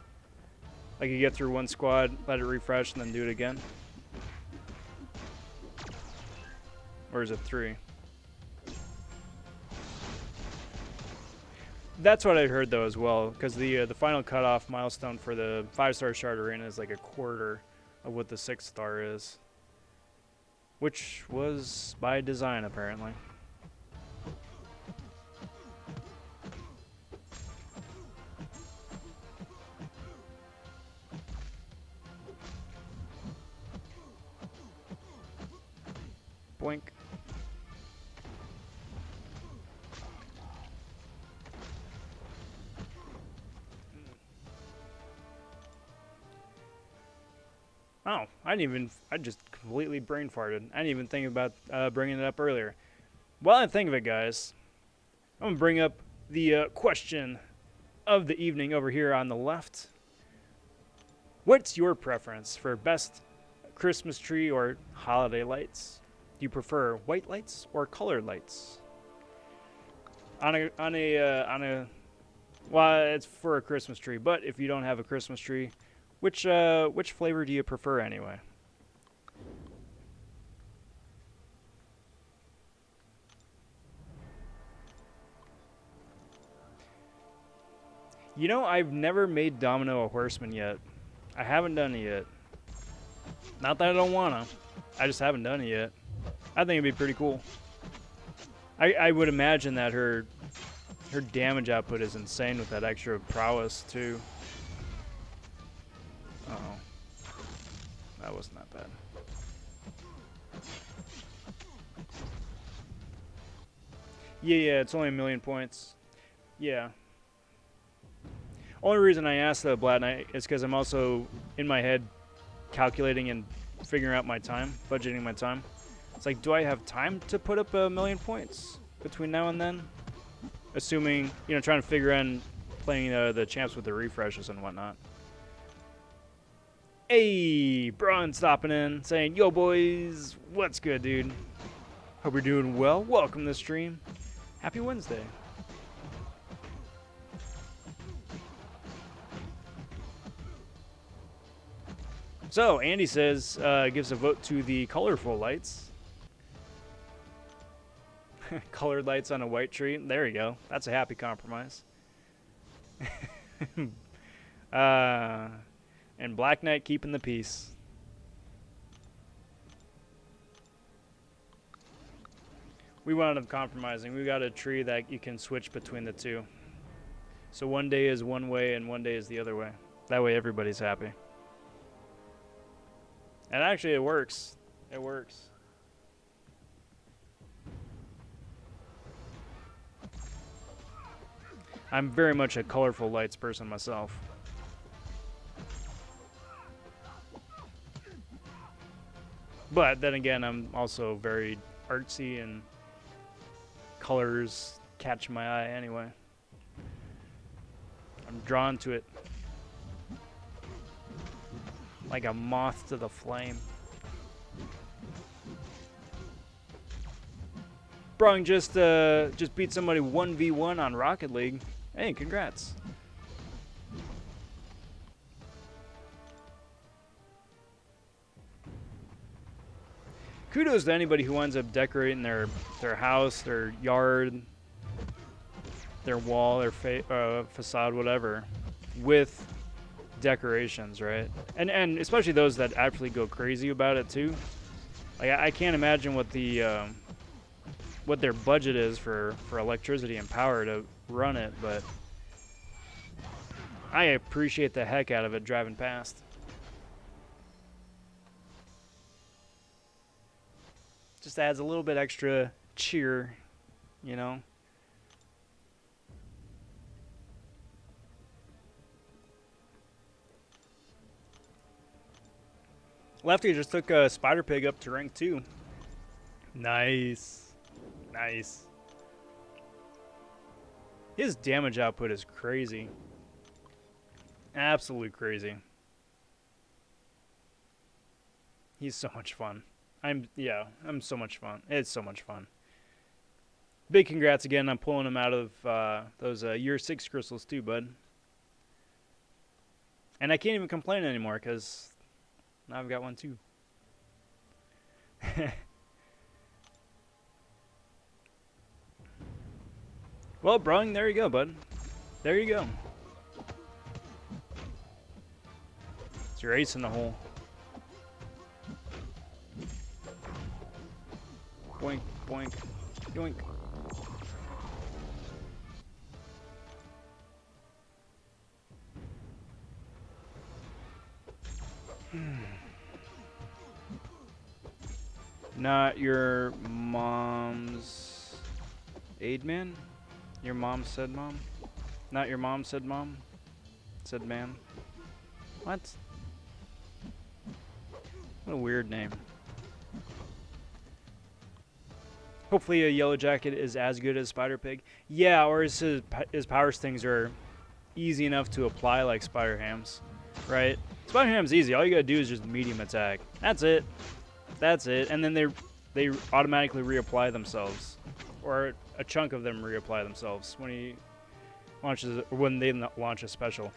Like you get through 1 squad, let it refresh, and then do it again. Or is it 3? That's what I heard though as well, because the final cutoff milestone for the 5-star shard arena is like a quarter of what the 6-star is, which was by design apparently. Boink. Oh, I just completely brain farted. I didn't even think about bringing it up earlier. While I think of it, guys, I'm going to bring up the question of the evening over here on the left. What's your preference for best Christmas tree or holiday lights? Do you prefer white lights or colored lights? Well, it's for a Christmas tree, but if you don't have a Christmas tree, which flavor do you prefer anyway? You know, I've never made Domino a horseman yet. I haven't done it yet. Not that I don't wanna. I just haven't done it yet. I think it'd be pretty cool. I would imagine that her damage output is insane with that extra prowess too. Uh-oh. That wasn't that bad. Yeah, it's only 1,000,000 points. Yeah. Only reason I asked the Black Knight is because I'm also in my head calculating and figuring out my time, budgeting my time. It's like, do I have time to put up 1,000,000 points between now and then? Assuming, you know, trying to figure out playing the champs with the refreshes and whatnot. Hey, Braun stopping in, saying, yo boys, what's good, dude? Hope you're doing well. Welcome to the stream. Happy Wednesday. So, Andy says, gives a vote to the colorful lights. Colored lights on a white tree. There you go. That's a happy compromise. And Black Knight keeping the peace. We wound up compromising. We got a tree that you can switch between the two. So one day is one way and one day is the other way. That way everybody's happy. And actually it works. It works. I'm very much a colorful lights person myself. But then again, I'm also very artsy and colors catch my eye anyway. I'm drawn to it. Like a moth to the flame. Brung just beat somebody 1v1 on Rocket League. Hey, congrats. Kudos to anybody who ends up decorating their house, their yard, their wall, their facade, whatever, with decorations, right? And especially those that actually go crazy about it too. Like I can't imagine what the what their budget is for electricity and power to run it, but I appreciate the heck out of it driving past. Just adds a little bit extra cheer, you know? Lefty just took a Spider Pig up to rank 2. Nice. Nice. His damage output is crazy. Absolutely crazy. He's so much fun. I'm so much fun. It's so much fun. Big congrats again on pulling them out of those year 6 crystals too, bud. And I can't even complain anymore because now I've got one too. Well, Brung, there you go, bud. There you go. It's your ace in the hole. Boink, boink, yoink. Not your mom's aid man? Your mom said mom? Not your mom said mom? Said man? What? What a weird name. Hopefully a Yellow Jacket is as good as Spider Pig. Yeah, or his power stings are easy enough to apply like Spider Ham's, right? Spider Ham's easy. All you gotta do is just medium attack. That's it. That's it. And then they automatically reapply themselves, or a chunk of them reapply themselves when he launches, or when they launch a special.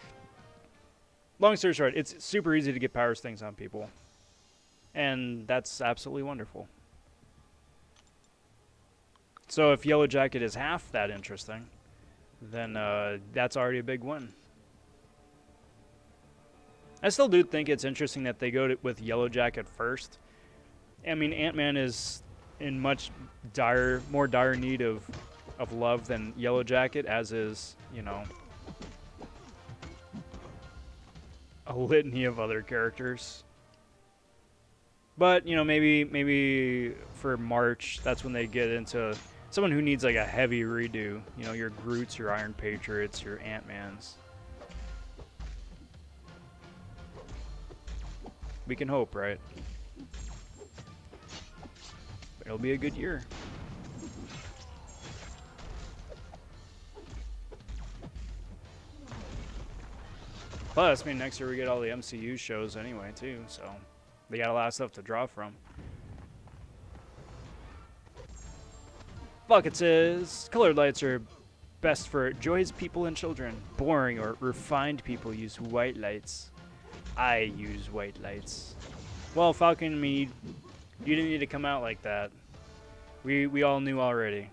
Long story short, it's super easy to get power stings on people, and that's absolutely wonderful. So if Yellow Jacket is half that interesting, then that's already a big win. I still do think it's interesting that they go with Yellow Jacket first. I mean, Ant-Man is in much more dire need of love than Yellow Jacket, as is, you know, a litany of other characters. But, you know, maybe for March, that's when they get into someone who needs like a heavy redo. You know, your Groots, your Iron Patriots, your Ant-Mans. We can hope, right? But it'll be a good year. Plus, I mean, next year we get all the MCU shows anyway, too, so they got a lot of stuff to draw from. Fuck, it says, colored lights are best for joyous people and children. Boring or refined people use white lights. I use white lights. Well, Falcon, I mean, you didn't need to come out like that. We all knew already.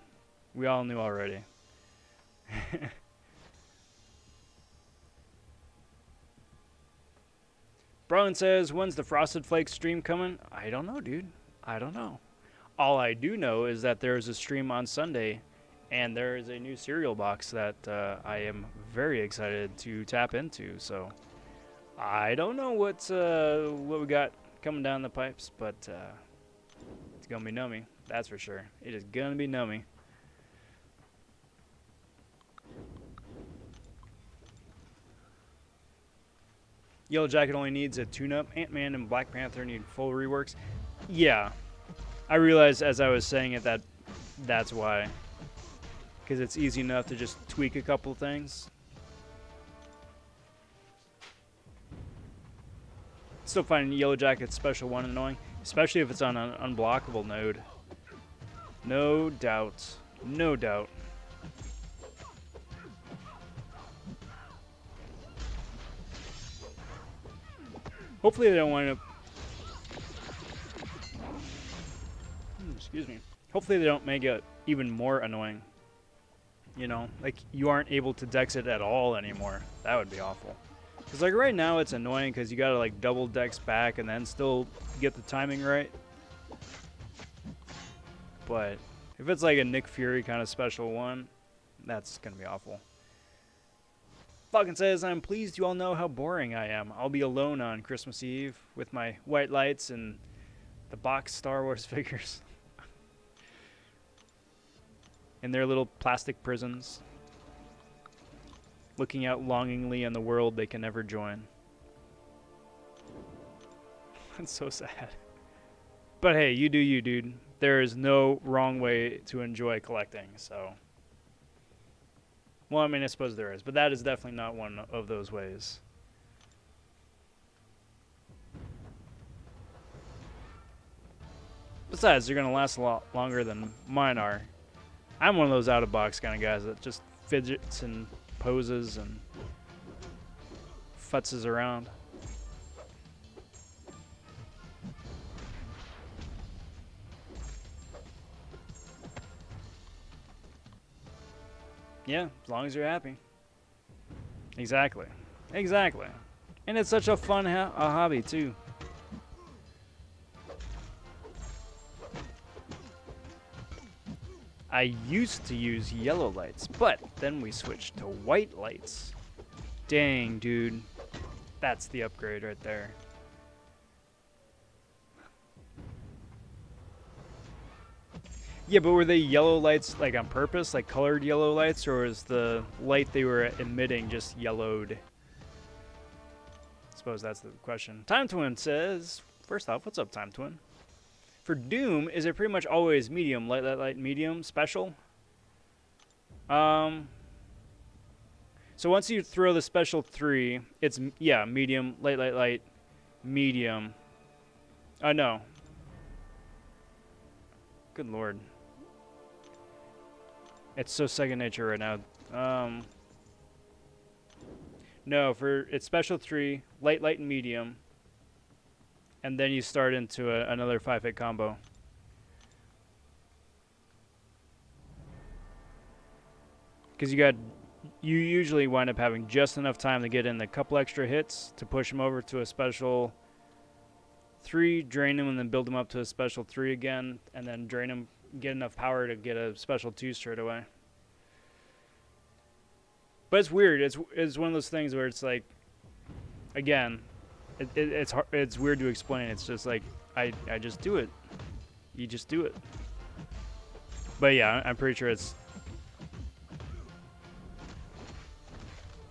We all knew already. Brown says, when's the Frosted Flakes stream coming? I don't know, dude. I don't know. All I do know is that there is a stream on Sunday, and there is a new cereal box that I am very excited to tap into. So I don't know what we got coming down the pipes, but it's gonna be nummy. That's for sure. It is gonna be nummy. Yellow Jacket only needs a tune-up. Ant-Man and Black Panther need full reworks. Yeah, I realized as I was saying it that that's why. Because it's easy enough to just tweak a couple things. Still finding Yellow Jacket's special one annoying, especially if it's on an unblockable node. No doubt. No doubt. Hopefully they don't wind up... excuse me. Hopefully they don't make it even more annoying. You know, like you aren't able to dex it at all anymore. That would be awful. Because like right now it's annoying because you gotta like double dex back and then still get the timing right. But if it's like a Nick Fury kind of special one, that's gonna be awful. Fucking says, I'm pleased you all know how boring I am. I'll be alone on Christmas Eve with my white lights and the box Star Wars figures. In their little plastic prisons. Looking out longingly on the world they can never join. That's so sad. But hey, you do you, dude. There is no wrong way to enjoy collecting, so... Well, I mean, I suppose there is, but that is definitely not one of those ways. Besides, they're going to last a lot longer than mine are. I'm one of those out-of-box kind of guys that just fidgets and poses and futzes around. Yeah, as long as you're happy. Exactly. Exactly. And it's such a fun hobby, too. I used to use yellow lights, but then we switched to white lights. Dang, dude. That's the upgrade right there. Yeah, but were they yellow lights like on purpose, like colored yellow lights, or was the light they were emitting just yellowed? I suppose that's the question. Time Twin says, first off, what's up, Time Twin? For Doom, is it pretty much always medium, light, medium, special? So once you throw the special 3, it's, yeah, medium, light, medium. No. Good lord. It's so second nature right now. No, it's special 3, light, and medium. And then you start into another 5-hit combo. Because you usually wind up having just enough time to get in a couple extra hits to push them over to a special 3, drain them, and then build them up to a special 3 again, and then drain them, get enough power to get a special 2 straight away. But it's weird. It's one of those things where it's like, again, it's weird to explain. It's just like I just do it. You just do it. But yeah, I'm pretty sure it's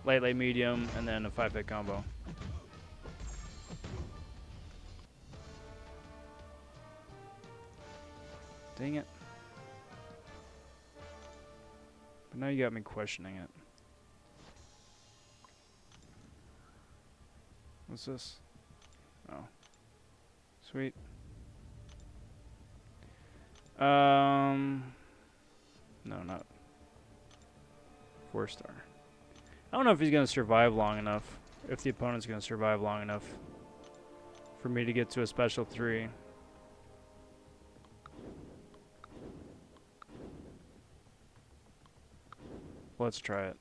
light, medium, and then a 5-hit combo. Dang it. But now you got me questioning it. What's this? Oh. Sweet. No, not 4-star. I don't know if he's going to survive long enough. If the opponent's going to survive long enough for me to get to a special 3. Let's try it.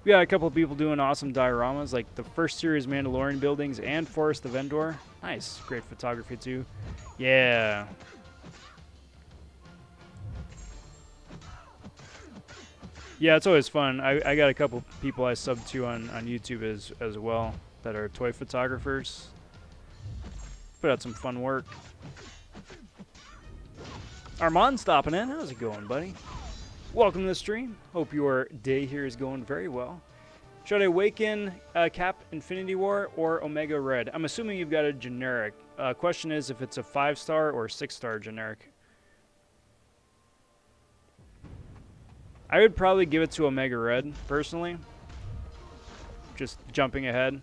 We got a couple of people doing awesome dioramas, like the first series Mandalorian buildings and Forest of Endor. Nice. Great photography, too. Yeah. Yeah, it's always fun. I got a couple people I sub to on YouTube as well that are toy photographers. Put out some fun work. Armand stopping in. How's it going, buddy? Welcome to the stream. Hope your day here is going very well. Should I awaken Cap Infinity War or Omega Red? I'm assuming you've got a generic. Question is if it's a 5-star or 6-star generic. I would probably give it to Omega Red, personally. Just jumping ahead.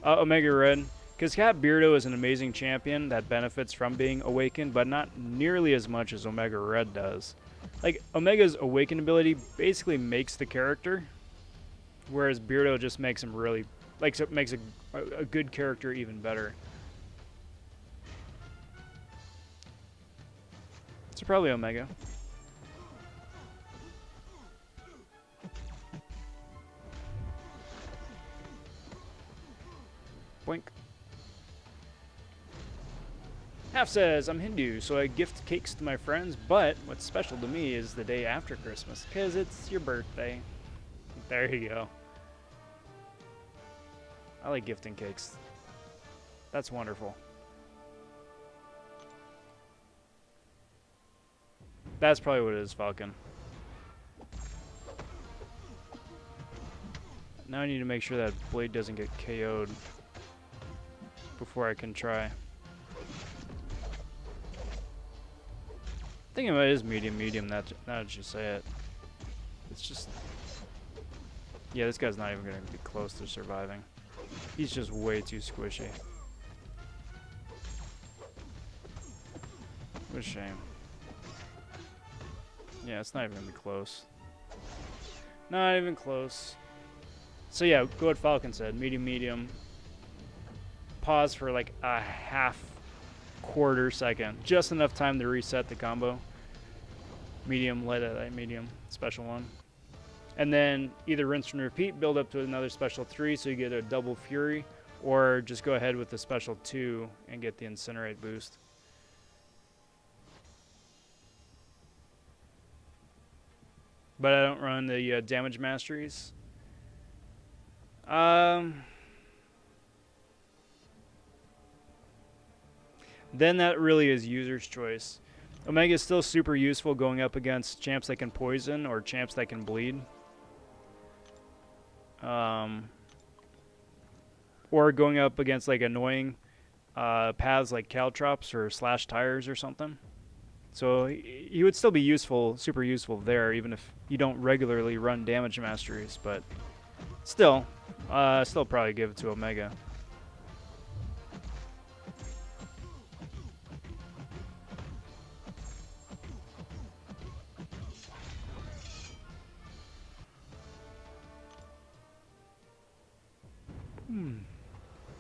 Omega Red. Because Cat Beardo is an amazing champion that benefits from being awakened, but not nearly as much as Omega Red does. Like, Omega's awakened ability basically makes the character, whereas Beardo just makes him really, like, so makes a good character even better. So probably Omega. Boink. Half says, I'm Hindu, so I gift cakes to my friends, but what's special to me is the day after Christmas, because it's your birthday. There you go. I like gifting cakes. That's wonderful. That's probably what it is, Falcon. Now I need to make sure that blade doesn't get KO'd before I can try. I think it is medium, now that you say it. It's just... Yeah, this guy's not even going to be close to surviving. He's just way too squishy. What a shame. Yeah, it's not even gonna be close. Not even close. So yeah, go what Falcon said. Medium, medium. Pause for like a quarter second. Just enough time to reset the combo. Medium, light, medium, special 1. And then either rinse and repeat, build up to another special 3 so you get a double fury, or just go ahead with the special 2 and get the incinerate boost. But I don't run the damage masteries. Then that really is user's choice. Omega is still super useful going up against champs that can poison or champs that can bleed. Or going up against like annoying paths like Caltrops or slash tires or something. So he would still be useful, super useful there, even if you don't regularly run damage masteries. But still probably give it to Omega.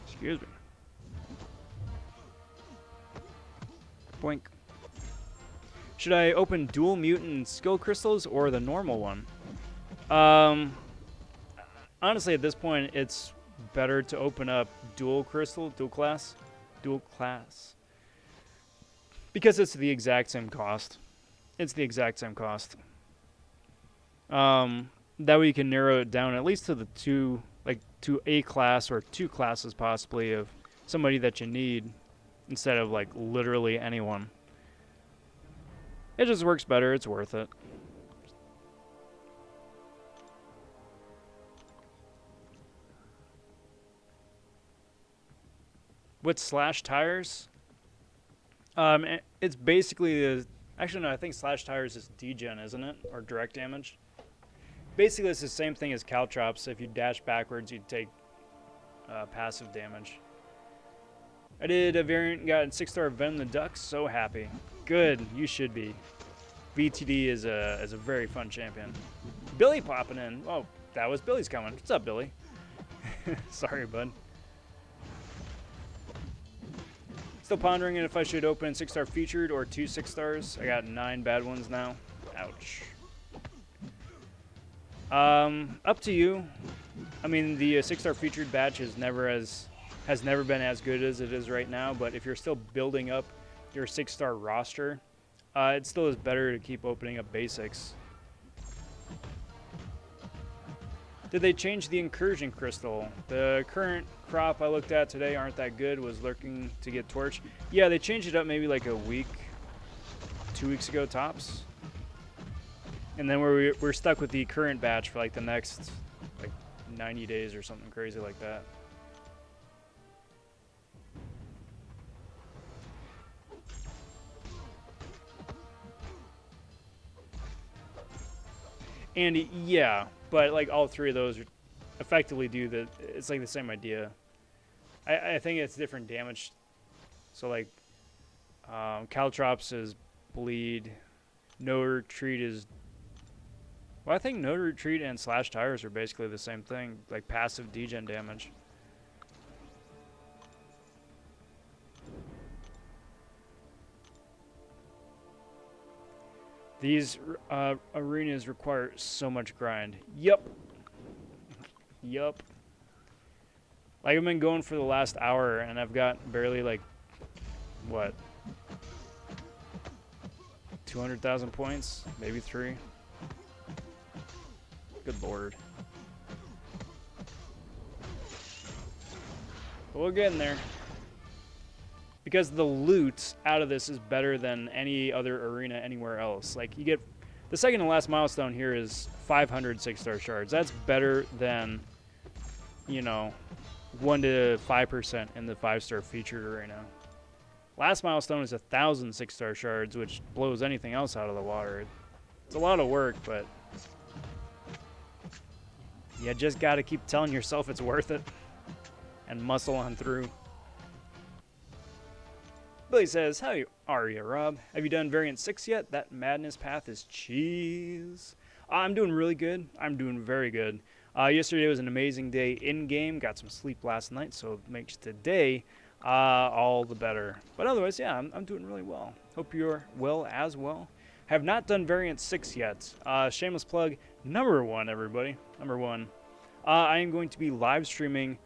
Excuse me. Boink. Should I open dual mutant skill crystals or the normal one? Honestly, at this point, it's better to open up dual class. Because it's the exact same cost. It's the exact same cost. That way you can narrow it down at least to the two, like to a class or 2 classes possibly of somebody that you need instead of like literally anyone. It just works better. It's worth it. With slash tires, it's basically actually no, I think slash tires is degen, isn't it, or direct damage? Basically, it's the same thing as Caltrops. If you dash backwards, you'd take passive damage. I did a variant, got 6-star Venom the Duck. So happy. Good, you should be. VTD is a very fun champion. Billy popping in. Oh, that was Billy's coming. What's up, Billy? Sorry, bud. Still pondering if I should open 6-star featured or 2 6-stars. I got 9 bad ones now. Ouch. Up to you. I mean, the 6-star featured batch has never been as good as it is right now. But if you're still building up your 6-star roster, it still is better to keep opening up basics. Did they change the incursion crystal? The current crop I looked at today aren't that good. Was lurking to get torch. Yeah, they changed it up maybe like a week, 2 weeks ago tops. And then we're stuck with the current batch for like the next like 90 days or something crazy like that. And yeah, but like all 3 of those effectively do the, it's like the same idea. I think it's different damage. So like Caltrops is bleed, no retreat is, well, I think no retreat and slash tires are basically the same thing, like passive degen damage. These arenas require so much grind. Yup. Yup. Like I've been going for the last hour and I've got barely like, what? 200,000 points? Maybe 3. Good lord. But we'll get in there. Because the loot out of this is better than any other arena anywhere else. Like, you get... The second to last milestone here is 500 6-star shards. That's better than, you know, 1 to 5% in the 5-star featured arena. Last milestone is 1,000 6-star shards, which blows anything else out of the water. It's a lot of work, but... you just gotta keep telling yourself it's worth it. And muscle on through. Billy says, how are you, Rob? Have you done variant 6 yet? That madness path is cheese. I'm doing really good. I'm doing very good. Yesterday was an amazing day in-game. Got some sleep last night, so it makes today all the better. But otherwise, yeah, I'm doing really well. Hope you're well as well. Have not done variant 6 yet. Shameless plug, number 1, everybody. Number 1. I am going to be live streaming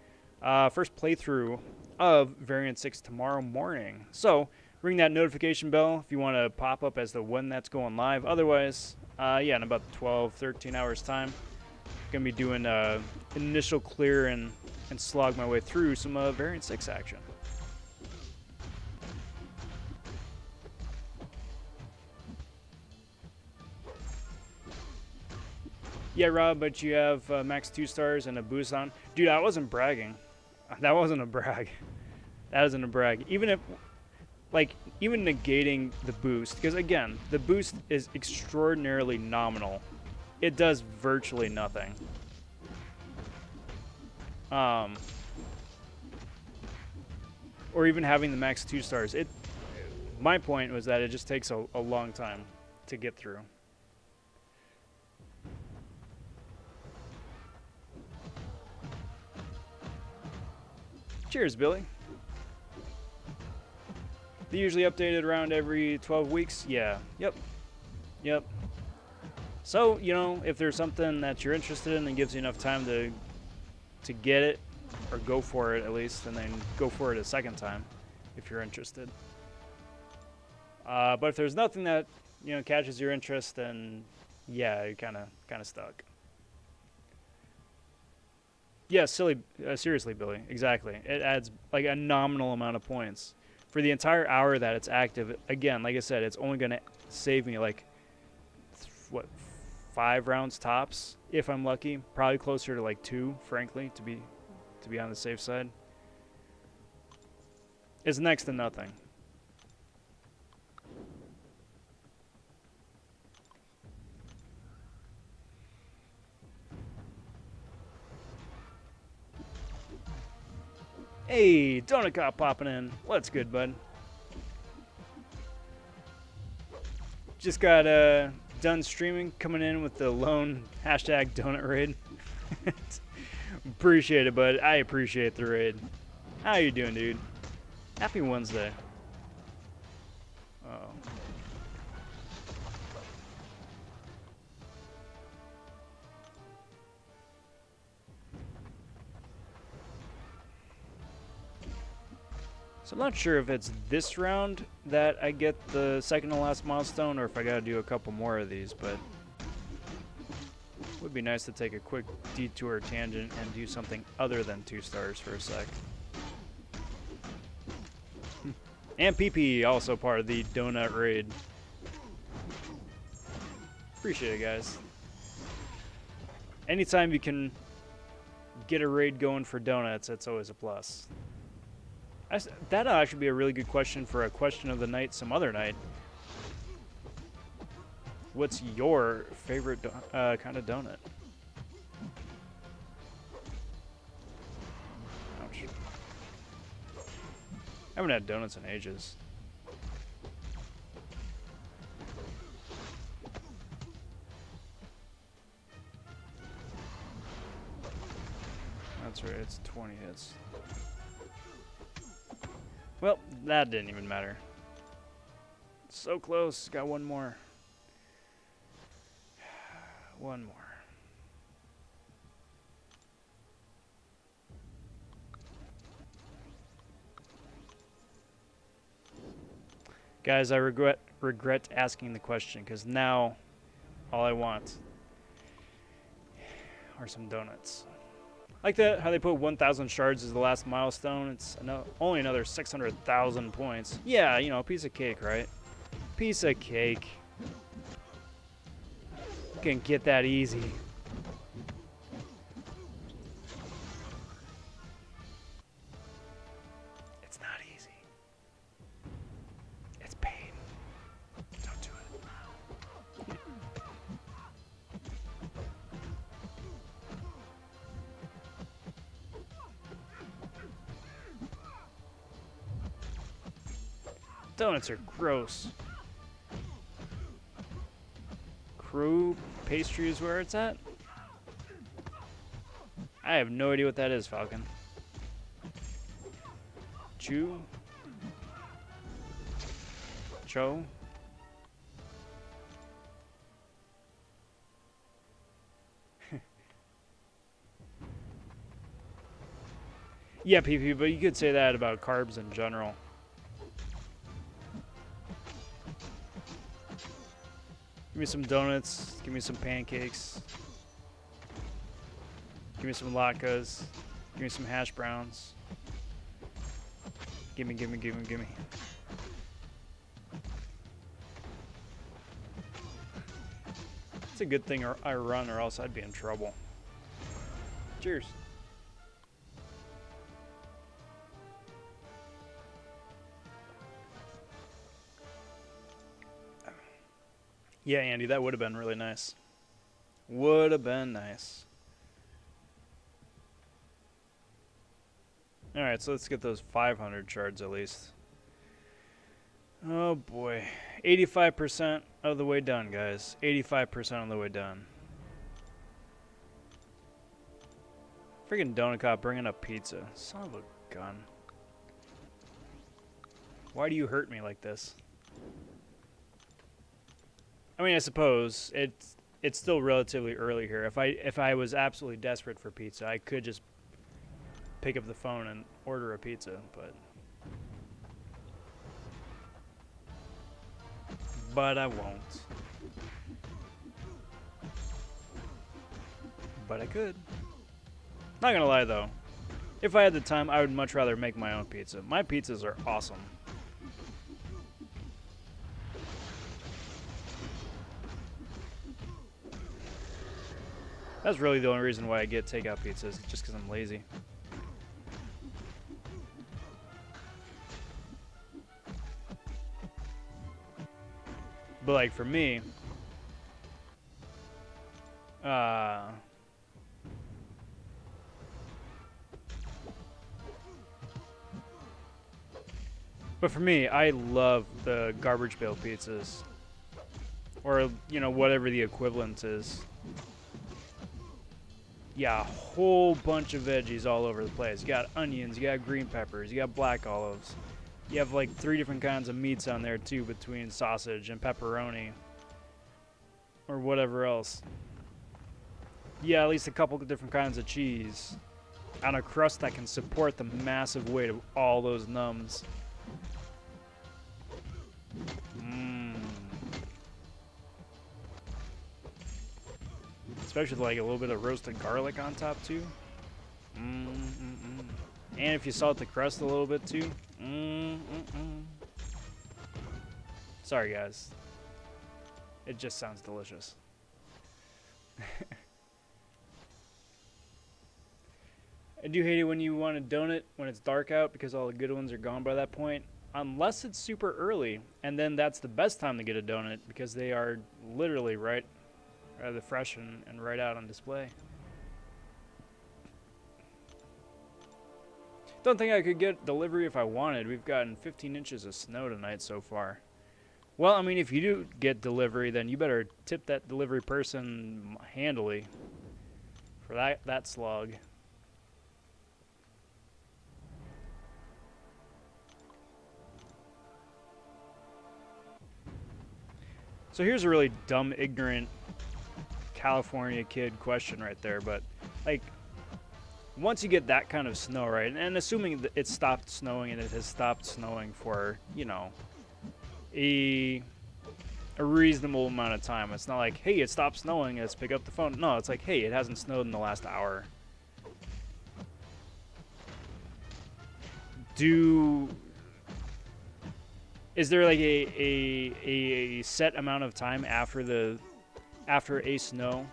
first playthrough of variant 6 tomorrow morning. So ring that notification bell if you want to pop up as to when that's going live. Otherwise, yeah, in about 12, 13 hours time, going to be doing initial clear and slog my way through some variant 6 action. Yeah, Rob, but you have max 2 stars and a boost on. Dude, I wasn't bragging. That wasn't a brag. That isn't a brag. Even if, like, even negating the boost, because again, the boost is extraordinarily nominal. It does virtually nothing. Or even having the max 2 stars. My point was that it just takes a long time to get through. Cheers, Billy. They usually updated around every 12 weeks. Yeah. Yep. So, you know, if there's something that you're interested in and gives you enough time to get it, or go for it at least, and then go for it a second time if you're interested. But if there's nothing that, you know, catches your interest, then yeah, you're kind of stuck. Yeah, seriously, Billy. Exactly. It adds like a nominal amount of points. For the entire hour that it's active, again, like I said, it's only going to save me like, what, 5 rounds tops, if I'm lucky. Probably closer to like 2, frankly, to be on the safe side. It's next to nothing. Hey, Donut Cop popping in. What's good, bud? Just got done streaming, coming in with the lone hashtag donut raid. Appreciate it, bud. I appreciate the raid. How you doing, dude? Happy Wednesday. Oh. So I'm not sure if it's this round that I get the second to last milestone or if I gotta do a couple more of these, but it would be nice to take a quick detour tangent and do something other than 2 stars for a sec. And PP also part of the donut raid. Appreciate it, guys. Anytime you can get a raid going for donuts, that's always a plus. That'll actually be a really good question for a question of the night some other night. What's your favorite kind of donut? Ouch. I haven't had donuts in ages. That's right, it's 20 hits. Well, that didn't even matter. So close. Got one more. One more. Guys, I regret asking the question because now all I want are some donuts. Like that, how they put 1,000 shards as the last milestone. It's only another 600,000 points. Yeah, you know, piece of cake, right? Piece of cake. You can get that easy. It's not easy. It's pain. Don't do it. Donuts are gross. Crow pastry is where it's at? I have no idea what that is, Falcon. Chew? Cho? Yeah, PP, but you could say that about carbs in general. Give me some donuts. Give me some pancakes. Give me some latkes. Give me some hash browns. Gimme, gimme, gimme, gimme. It's a good thing I run, or else I'd be in trouble. Cheers. Yeah, Andy, that would have been really nice. Would have been nice. Alright, so let's get those 500 shards at least. Oh boy. 85% of the way done, guys. 85% of the way done. Freaking Donut Cop bringing up pizza. Son of a gun. Why do you hurt me like this? I mean, I suppose it's still relatively early here. If I was absolutely desperate for pizza, I could just pick up the phone and order a pizza, but I won't. But I could. Not gonna lie though, if I had the time, I would much rather make my own pizza. My pizzas are awesome. That's really the only reason why I get takeout pizzas, just because I'm lazy. But like for me, but for me, I love the garbage pail pizzas, or you know, whatever the equivalent is. Yeah, a whole bunch of veggies all over the place. You got onions, you got green peppers, you got black olives. You have like 3 different kinds of meats on there too, between sausage and pepperoni. Or whatever else. Yeah, at least a couple of different kinds of cheese. On a crust that can support the massive weight of all those nums. Especially with like a little bit of roasted garlic on top too. And if you salt the crust a little bit too. Sorry guys. It just sounds delicious. I do hate it when you want a donut when it's dark out because all the good ones are gone by that point. Unless it's super early, and then that's the best time to get a donut because they are literally right, rather fresh and right out on display. Don't think I could get delivery if I wanted. We've gotten 15 inches of snow tonight so far. Well, I mean, if you do get delivery, then you better tip that delivery person handily for that slog. So here's a really dumb, ignorant California kid question right there, but like, once you get that kind of snow, right, and assuming that it stopped snowing and it has stopped snowing for, you know, a reasonable amount of time. It's not like, hey, it stopped snowing, let's pick up the phone. No, it's like, hey, it hasn't snowed in the last hour. Is there like a set amount of time after a snow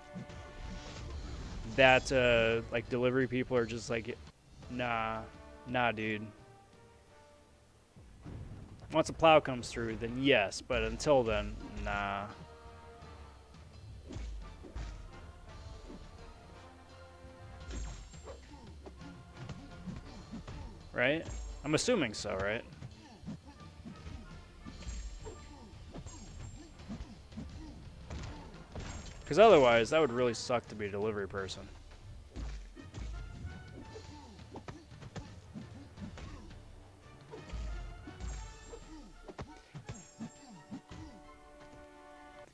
that like delivery people are just like, nah dude. Once a plow comes through, then yes, but until then, nah. Right? I'm assuming so, right? Because otherwise, that would really suck to be a delivery person.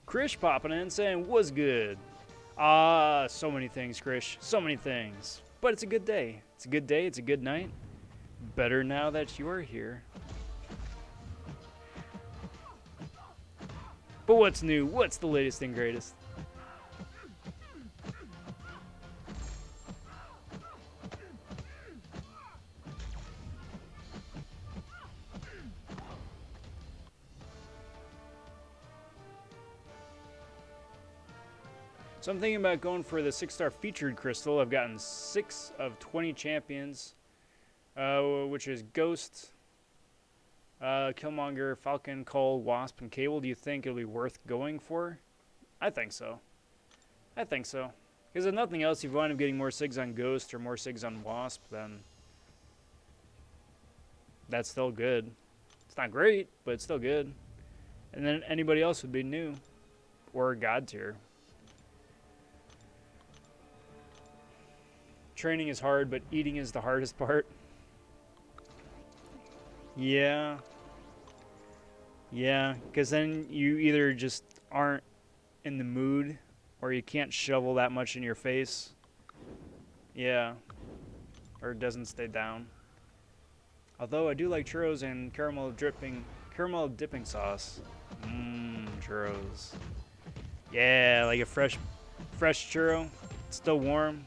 Krish popping in saying, "Was good." Ah, so many things, Krish. So many things. But it's a good day. It's a good day. It's a good night. Better now that you are here. But what's new? What's the latest and greatest? So I'm thinking about going for the 6-star featured crystal. I've gotten 6 of 20 champions, which is Ghost, Killmonger, Falcon, Cole, Wasp, and Cable. Do you think it'll be worth going for? I think so. I think so. Because if nothing else, if you wind up getting more SIGs on Ghost or more SIGs on Wasp, then that's still good. It's not great, but it's still good. And then anybody else would be new or God tier. Training is hard, but eating is the hardest part. Yeah. Yeah, because then you either just aren't in the mood or you can't shovel that much in your face. Yeah. Or it doesn't stay down. Although I do like churros and caramel dipping sauce. Mmm, churros. Yeah, like a fresh churro. It's still warm.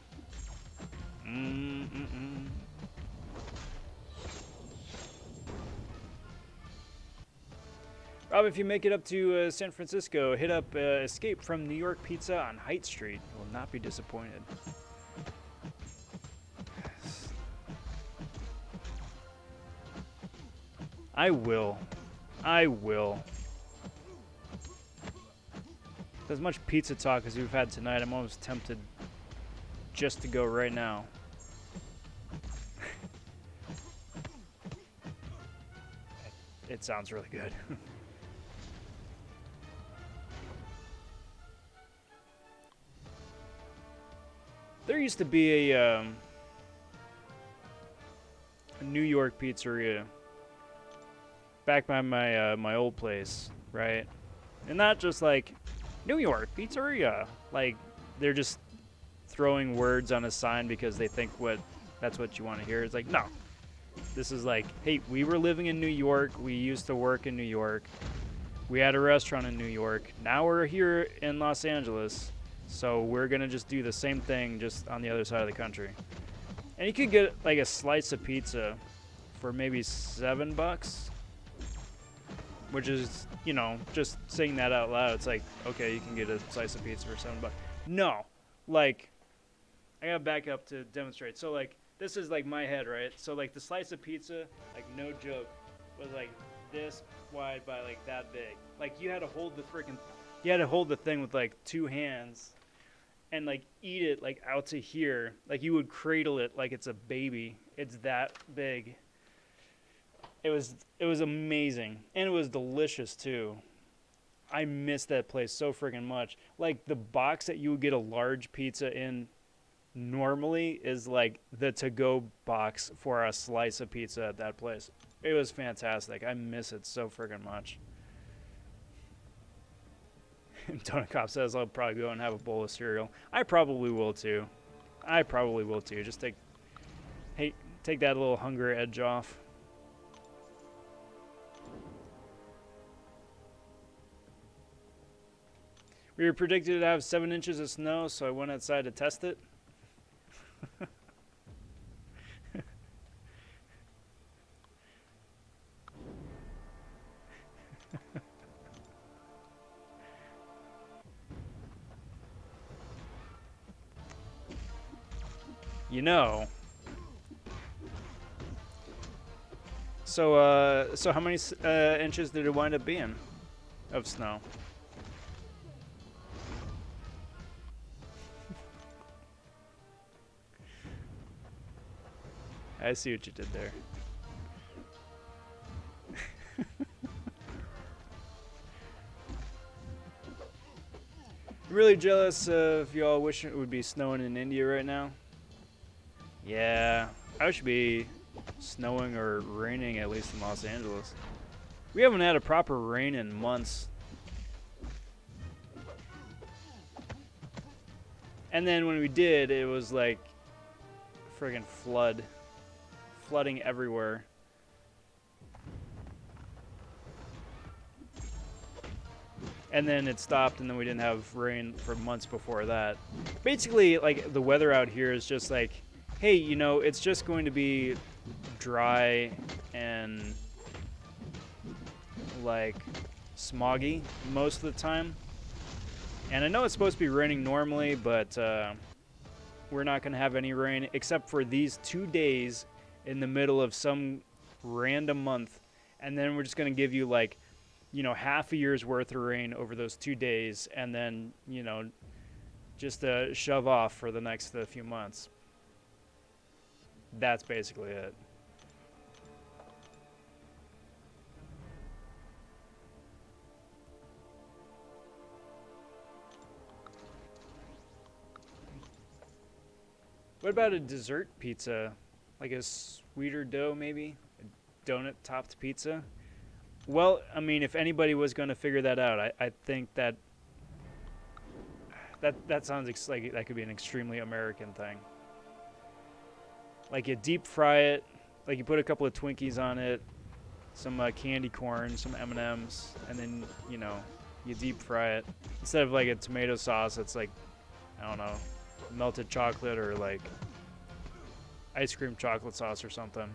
Rob, if you make it up to San Francisco, hit up Escape from New York Pizza on Height Street. You will not be disappointed. I will. I will. As much pizza talk as we've had tonight, I'm almost tempted just to go right now. It sounds really good. There used to be a New York pizzeria back by my old place, right? And not just like New York pizzeria, like they're just throwing words on a sign because they think that's what you want to hear. It's like, no. This is like, hey, we were living in New York. We used to work in New York. We had a restaurant in New York. Now we're here in Los Angeles. So we're going to just do the same thing just on the other side of the country. And you could get like a slice of pizza for maybe $7, which is, you know, just saying that out loud. It's like, okay, you can get a slice of pizza for $7. No, like, I got to back up to demonstrate. So like, this is like my head, right? So like the slice of pizza, like no joke, was like this wide by like that big. Like you had to hold the thing with like 2 hands and like eat it like out to here. Like you would cradle it like it's a baby. It's that big. It was amazing. And it was delicious too. I miss that place so freaking much. Like the box that you would get a large pizza in normally is like the to-go box for a slice of pizza at that place. It was fantastic. I miss it so freaking much. Tony Cop says I'll probably go and have a bowl of cereal. I probably will too. Just take that little hunger edge off. We were predicted to have 7 inches of snow, so I went outside to test it. You know. So how many inches did it wind up being of snow? I see what you did there. really jealous of y'all wishing it would be snowing in India right now. Yeah, I should be snowing or raining at least in Los Angeles. We haven't had a proper rain in months. And then when we did, it was like friggin' flooding everywhere. And then it stopped, and then we didn't have rain for months before that. Basically, like, the weather out here is just like, hey, you know, it's just going to be dry and like smoggy most of the time. And I know it's supposed to be raining normally, but we're not going to have any rain except for these 2 days in the middle of some random month. And then we're just going to give you, like, you know, half a year's worth of rain over those 2 days, and then, you know, just shove off for the next few months. That's basically it. What about a dessert pizza? Like a sweeter dough, maybe? A donut-topped pizza? Well, I mean, if anybody was going to figure that out, I think that sounds like that could be an extremely American thing. Like, you deep fry it, like you put a couple of Twinkies on it, some candy corn, some M&Ms, and then, you know, you deep fry it. Instead of like a tomato sauce, it's like, I don't know, melted chocolate or like ice cream chocolate sauce or something.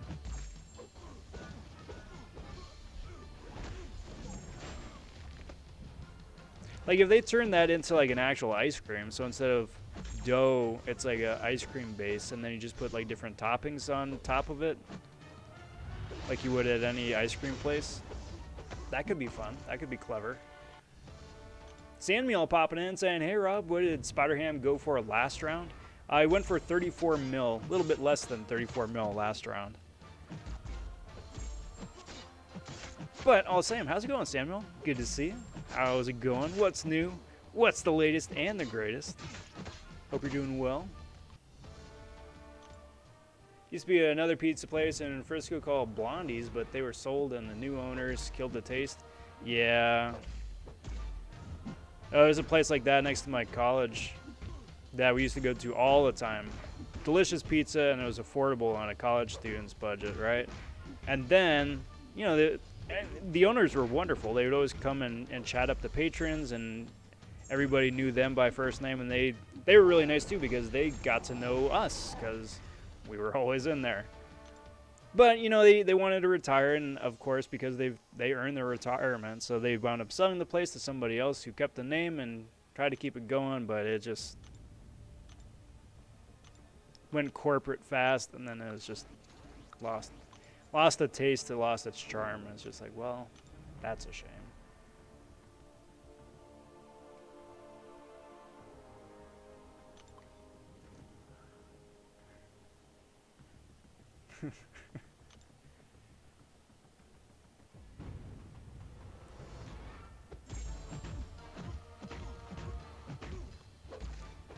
Like, if they turn that into like an actual ice cream, so instead of dough, it's like an ice cream base, and then you just put like different toppings on top of it, like you would at any ice cream place. That could be fun. That could be clever. Sandmeal popping in saying, hey Rob, what did Spider-Ham go for last round? I went for 34 mil, a little bit less than 34 mil last round. But all the same, how's it going, Samuel? Good to see you. How's it going? What's new? What's the latest and the greatest? Hope you're doing well. Used to be another pizza place in Frisco called Blondie's, but they were sold and the new owners killed the taste. Yeah. There's a place like that next to my college that we used to go to all the time. Delicious pizza, and it was affordable on a college student's budget, right? And then, you know, the owners were wonderful. They would always come and chat up the patrons, and everybody knew them by first name, and they were really nice too because they got to know us because we were always in there. But, you know, they wanted to retire, and of course, because they earned their retirement, so they wound up selling the place to somebody else who kept the name and tried to keep it going, but it just went corporate fast, and then it was just lost the taste, it lost its charm. It's just like, well, that's a shame.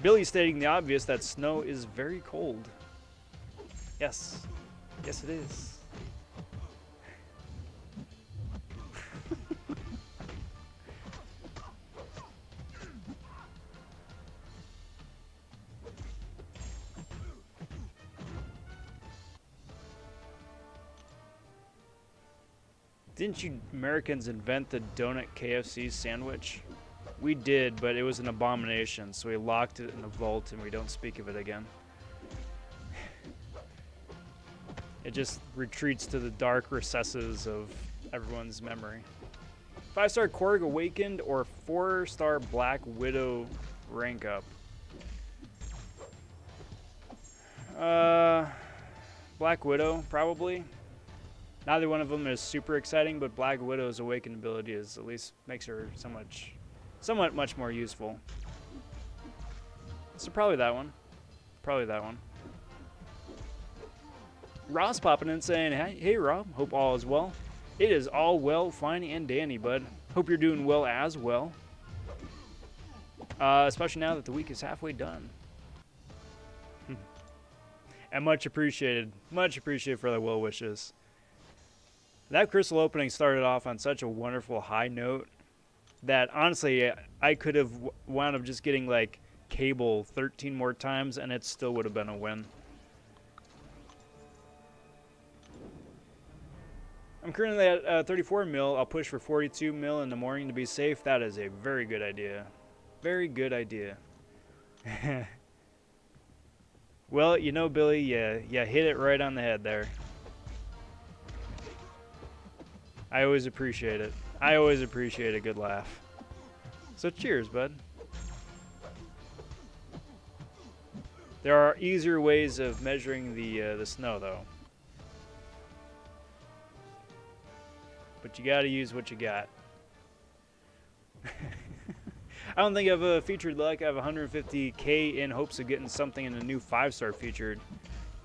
Billy stating the obvious that snow is very cold. Yes. Yes, it is. Didn't you Americans invent the donut KFC sandwich? We did, but it was an abomination, so we locked it in a vault and we don't speak of it again. It just retreats to the dark recesses of everyone's memory. 5-star Korg Awakened or 4-star Black Widow rank up? Black Widow, probably. Neither one of them is super exciting, but Black Widow's Awakened ability is at least makes her somewhat much more useful. So probably that one. Probably that one. Ross popping in saying, hey Rob, hope all is well. It is all well, fine and dandy, bud. Hope you're doing well as well. especially now that the week is halfway done. And much appreciated for the well wishes. That crystal opening started off on such a wonderful high note that honestly I could have wound up just getting like cable 13 more times and it still would have been a win. I'm currently at 34 mil. I'll push for 42 mil in the morning to be safe. That is a very good idea. Very good idea. Well, you know, Billy, you hit it right on the head there. I always appreciate it. I always appreciate a good laugh. So cheers, bud. There are easier ways of measuring the snow, though. But you gotta use what you got. I don't think I've featured luck. I have 150K in hopes of getting something in a new 5-star featured.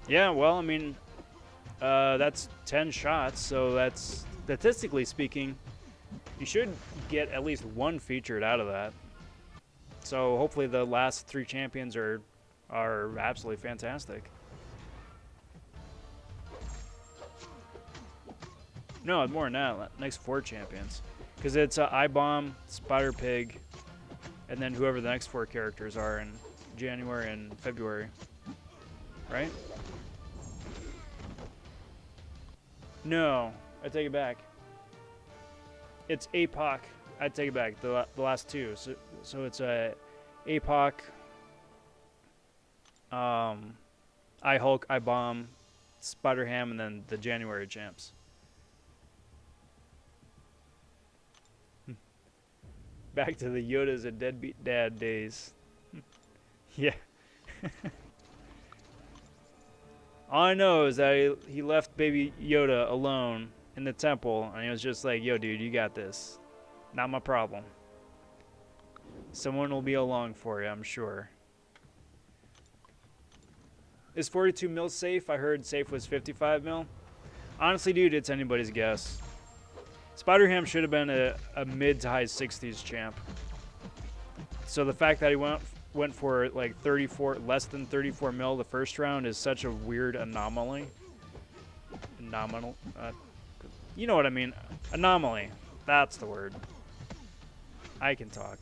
Yeah, well, I mean, that's 10 shots, so that's, statistically speaking, you should get at least one featured out of that. So hopefully the last 3 champions are absolutely fantastic. No, more than that. Next 4 champions. Because it's I-Bomb, Spider-Pig, and then whoever the next 4 characters are in January and February. Right? No, I take it back. It's APOC. I take it back. The last 2. So it's APOC, I-Hulk, I-Bomb, Spider-Ham, and then the January champs. Back to the Yoda's a deadbeat dad days. Yeah. All I know is that he left baby Yoda alone in the temple, and he was just like, yo, dude, you got this. Not my problem. Someone will be along for you, I'm sure. Is 42 mil safe? I heard safe was 55 mil. Honestly, dude, it's anybody's guess. Spider-Ham should have been a mid to high 60s champ. So the fact that he went for like 34, less than 34 mil the first round is such a weird anomaly. Nominal, you know what I mean? Anomaly. That's the word. I can talk.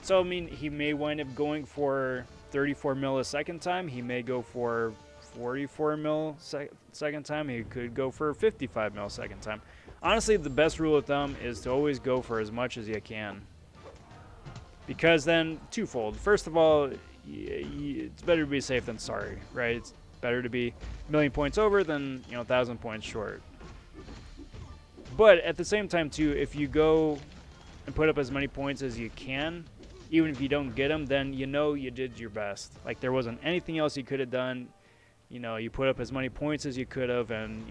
So I mean, he may wind up going for 34 mil a second time. He may go for 44 mil second time. He could go for 55 mil second time. Honestly, the best rule of thumb is to always go for as much as you can. Because then, twofold. First of all, it's better to be safe than sorry, right? It's better to be a million points over than, 1,000 points short. But at the same time, too, if you go and put up as many points as you can, even if you don't get them, then you did your best. Like, there wasn't anything else you could have done. You put up as many points as you could have, and,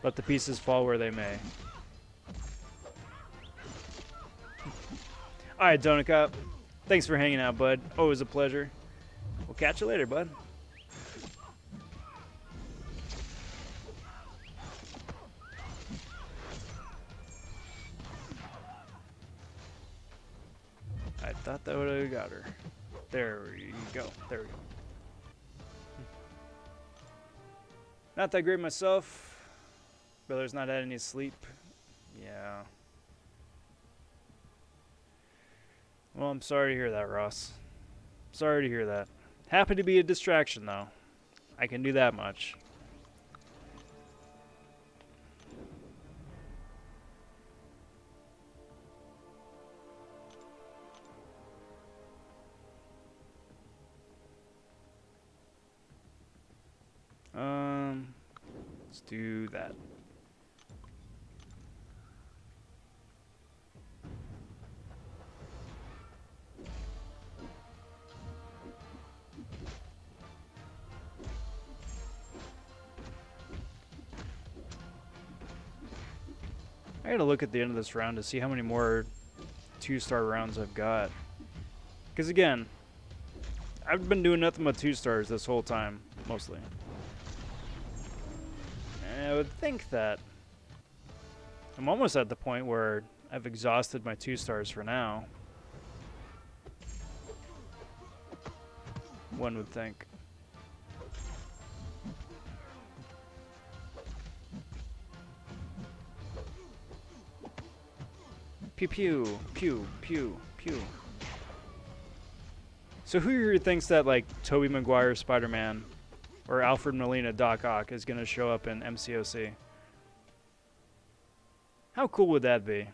let the pieces fall where they may. All right, Donut Cop. Thanks for hanging out, bud. Always a pleasure. We'll catch you later, bud. I thought that would have got her. There we go. There we go. Not that great myself. Brother's not had any sleep. Yeah. Well, I'm sorry to hear that, Ross. Sorry to hear that. Happy to be a distraction, though. I can do that much. Let's do that. I gotta look at the end of this round to see how many more 2-star rounds I've got. Because again, I've been doing nothing but 2-stars this whole time, mostly. And I would think that I'm almost at the point where I've exhausted my 2 stars for now. One would think. Pew pew, pew, pew, pew. So who here thinks that like Tobey Maguire Spider-Man or Alfred Molina Doc Ock is going to show up in MCoC? How cool would that be?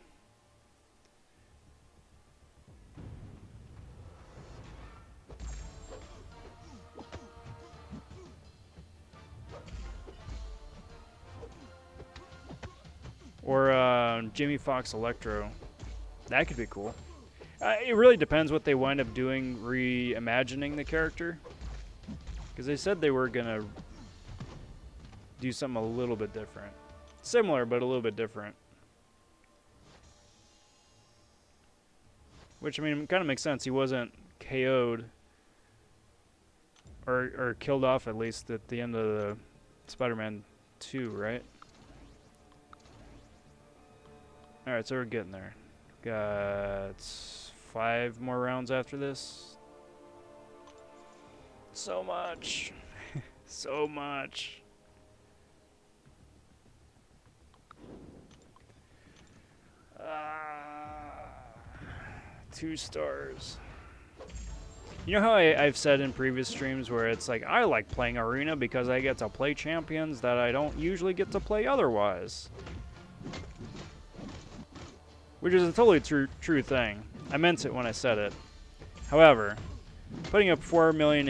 Or Jimmy Fox Electro. That could be cool. It really depends what they wind up doing, reimagining the character. Because they said they were going to do something a little bit different. Similar, but a little bit different. Which, I mean, kind of makes sense. He wasn't KO'd. Or killed off, at least, at the end of the Spider-Man 2, right? Alright, so we're getting there. Got 5 more rounds after this. So much. So much. Ah, 2 stars. You know how I've said in previous streams where it's like, I like playing Arena because I get to play champions that I don't usually get to play otherwise. Which is a totally true thing. I meant it when I said it. However, putting up 4 million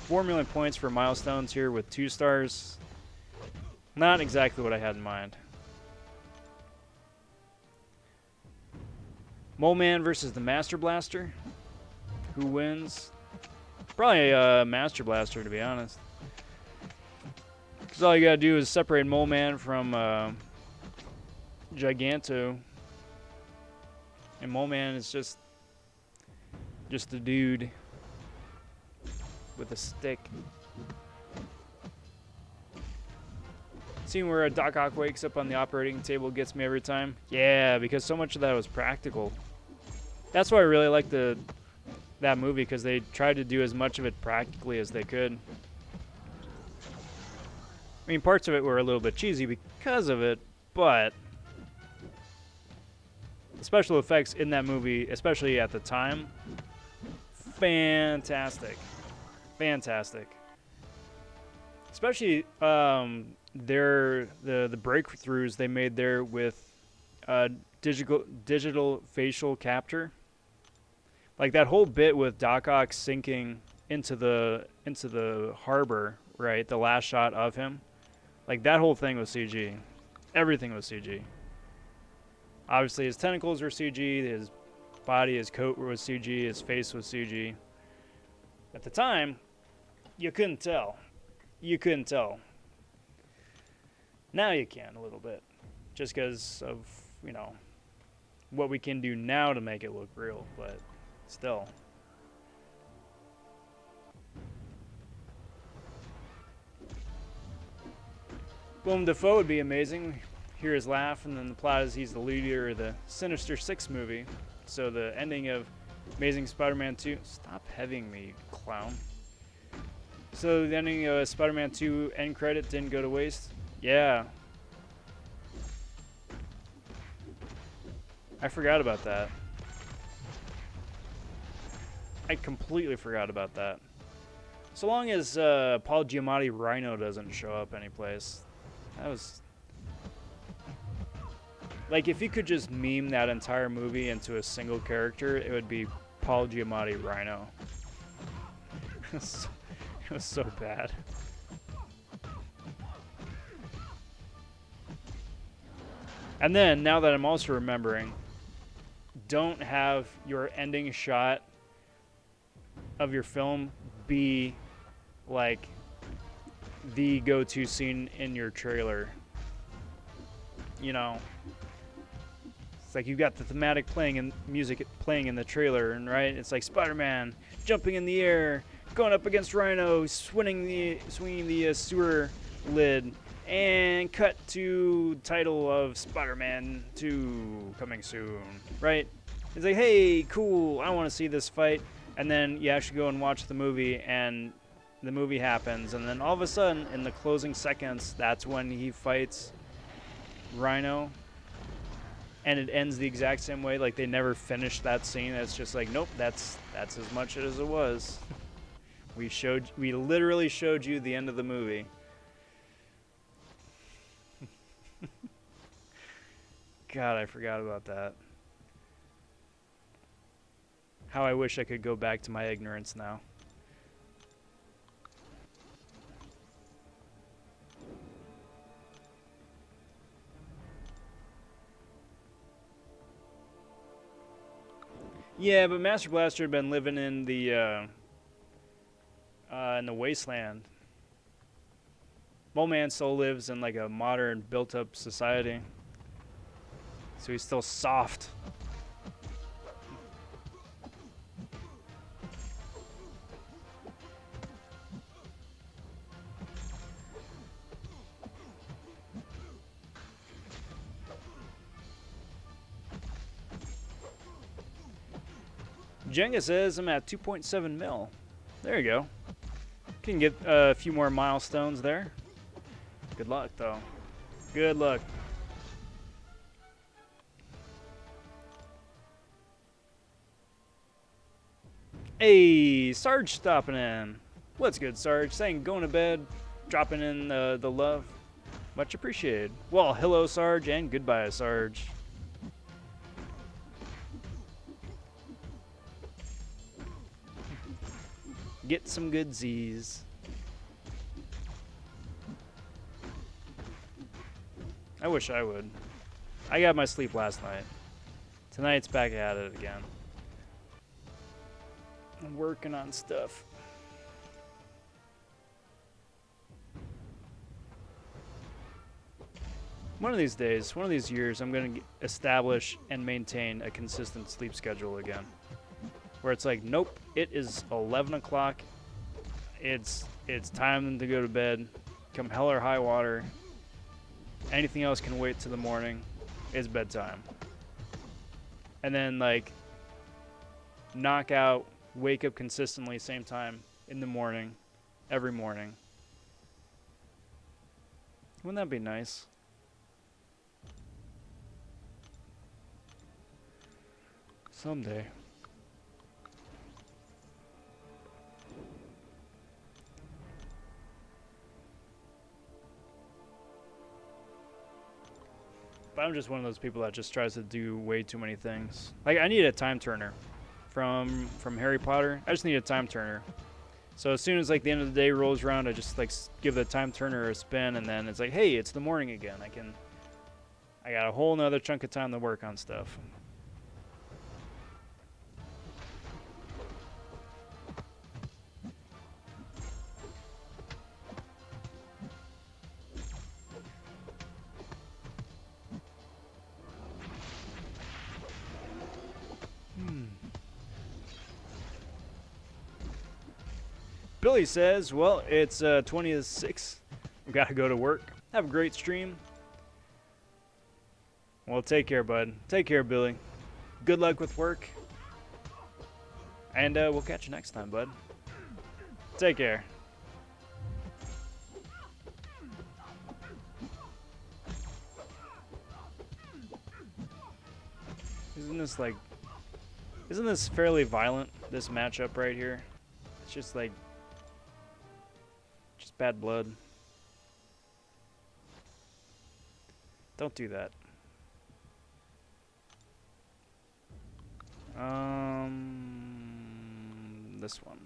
points for milestones here with 2 stars, not exactly what I had in mind. Mole Man versus the Master Blaster. Who wins? Probably Master Blaster, to be honest. Because all you gotta do is separate Mole Man from Giganto. And Mole Man is just a dude with a stick. Seeing where Doc Ock wakes up on the operating table gets me every time. Yeah, because so much of that was practical. That's why I really like that movie, because they tried to do as much of it practically as they could. I mean, parts of it were a little bit cheesy because of it, but the special effects in that movie, especially at the time, fantastic. Fantastic. Especially the breakthroughs they made there with digital facial capture. Like that whole bit with Doc Ock sinking into the harbor, right? The last shot of him. Like that whole thing was CG. Everything was CG. Obviously his tentacles were CG, his body, his coat was CG, his face was CG. At the time, you couldn't tell. You couldn't tell. Now you can a little bit. Just because of, you know, what we can do now to make it look real, but still. Willem Dafoe would be amazing. Hear his laugh, and then the plot is he's the leader of the Sinister Six movie. So the ending of Amazing Spider-Man 2... Stop heavying me, you clown. So the ending of Spider-Man 2 end credit didn't go to waste? Yeah. I forgot about that. I completely forgot about that. So long as Paul Giamatti Rhino doesn't show up anyplace. That was... Like, if you could just meme that entire movie into a single character, it would be Paul Giamatti Rhino. It was so bad. And then, now that I'm also remembering, don't have your ending shot of your film be like the go-to scene in your trailer. You know, it's like you've got the thematic playing and music playing in the trailer, and right, it's like Spider-Man jumping in the air, going up against Rhino, swinging the sewer lid, And cut to title of Spider-Man 2 coming soon, right? It's like, hey, cool, I want to see this fight. And then you actually go and watch the movie, and the movie happens. And then all of a sudden, in the closing seconds, that's when he fights Rhino. And it ends the exact same way. Like, they never finished that scene. It's just like, nope, that's as much as it was. We literally showed you the end of the movie. God, I forgot about that. How I wish I could go back to my ignorance now. Yeah, but Master Blaster had been living in the wasteland. Mole Man still lives in like a modern, built-up society, so he's still soft. Jenga says I'm at 2.7 mil. There you go. Can get a few more milestones there. Good luck, though. Good luck. Hey, Sarge stopping in. What's good, Sarge? Saying going to bed, dropping in the love. Much appreciated. Well, hello, Sarge, and goodbye, Sarge. Get some good Z's. I wish I would. I got my sleep last night. Tonight's back at it again. I'm working on stuff. One of these days, one of these years, I'm going to establish and maintain a consistent sleep schedule again. Where it's like, nope, it is 11 o'clock. It's time to go to bed. Come hell or high water. Anything else can wait till the morning. It's bedtime. And then, like, knock out, wake up consistently, same time, in the morning, every morning. Wouldn't that be nice? Someday. But I'm just one of those people that just tries to do way too many things. Like, I need a time turner from Harry Potter. I just need a time turner. So as soon as like the end of the day rolls around, I just like give the time turner a spin, and then it's like, hey, it's the morning again. I got a whole nother chunk of time to work on stuff. Billy says, well, it's 20 to 6. We gotta go to work. Have a great stream. Well, take care, bud. Take care, Billy. Good luck with work. And we'll catch you next time, bud. Take care. Isn't this fairly violent, this matchup right here? It's just like, just bad blood. Don't do that. This one.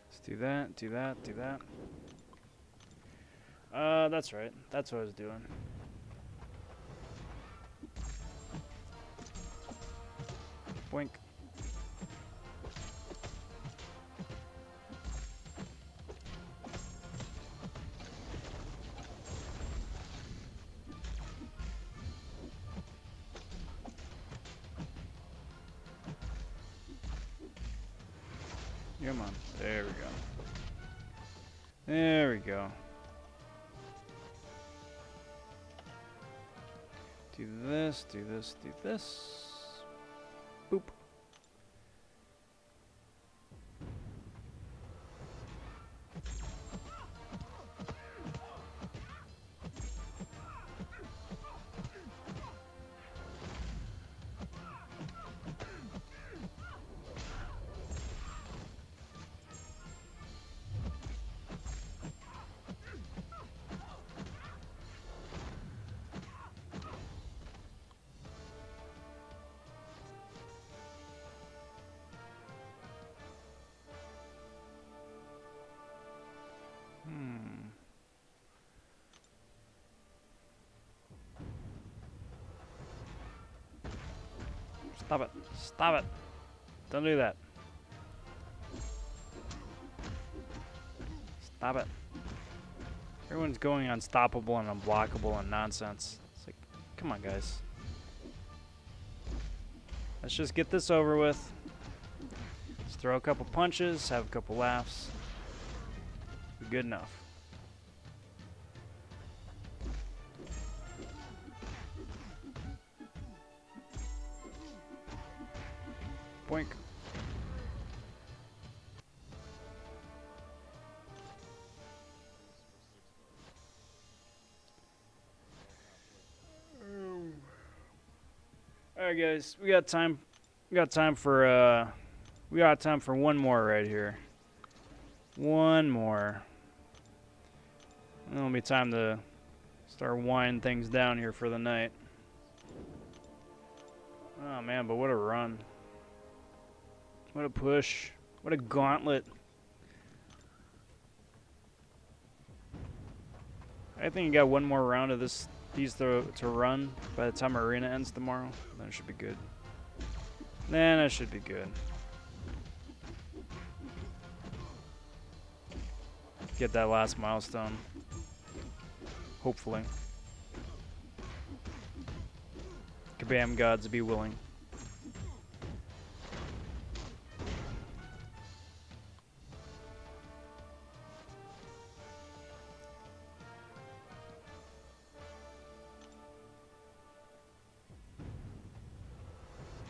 Let's do that, do that, do that. That's right. That's what I was doing. Boink. Come on. There we go. There we go. Do this, do this, do this. Boop. Stop it. Stop it. Don't do that. Stop it. Everyone's going unstoppable and unblockable and nonsense. It's like, come on, guys. Let's just get this over with. Let's throw a couple punches, have a couple laughs. Be good enough. Boink. All right, guys, we got time. We got time for one more right here. One more. It'll be time to start winding things down here for the night. Oh man, but what a run. What a push. What a gauntlet. I think you got one more round of these to run by the time arena ends tomorrow. Then it should be good. Then it should be good. Get that last milestone. Hopefully. Kabam gods be willing.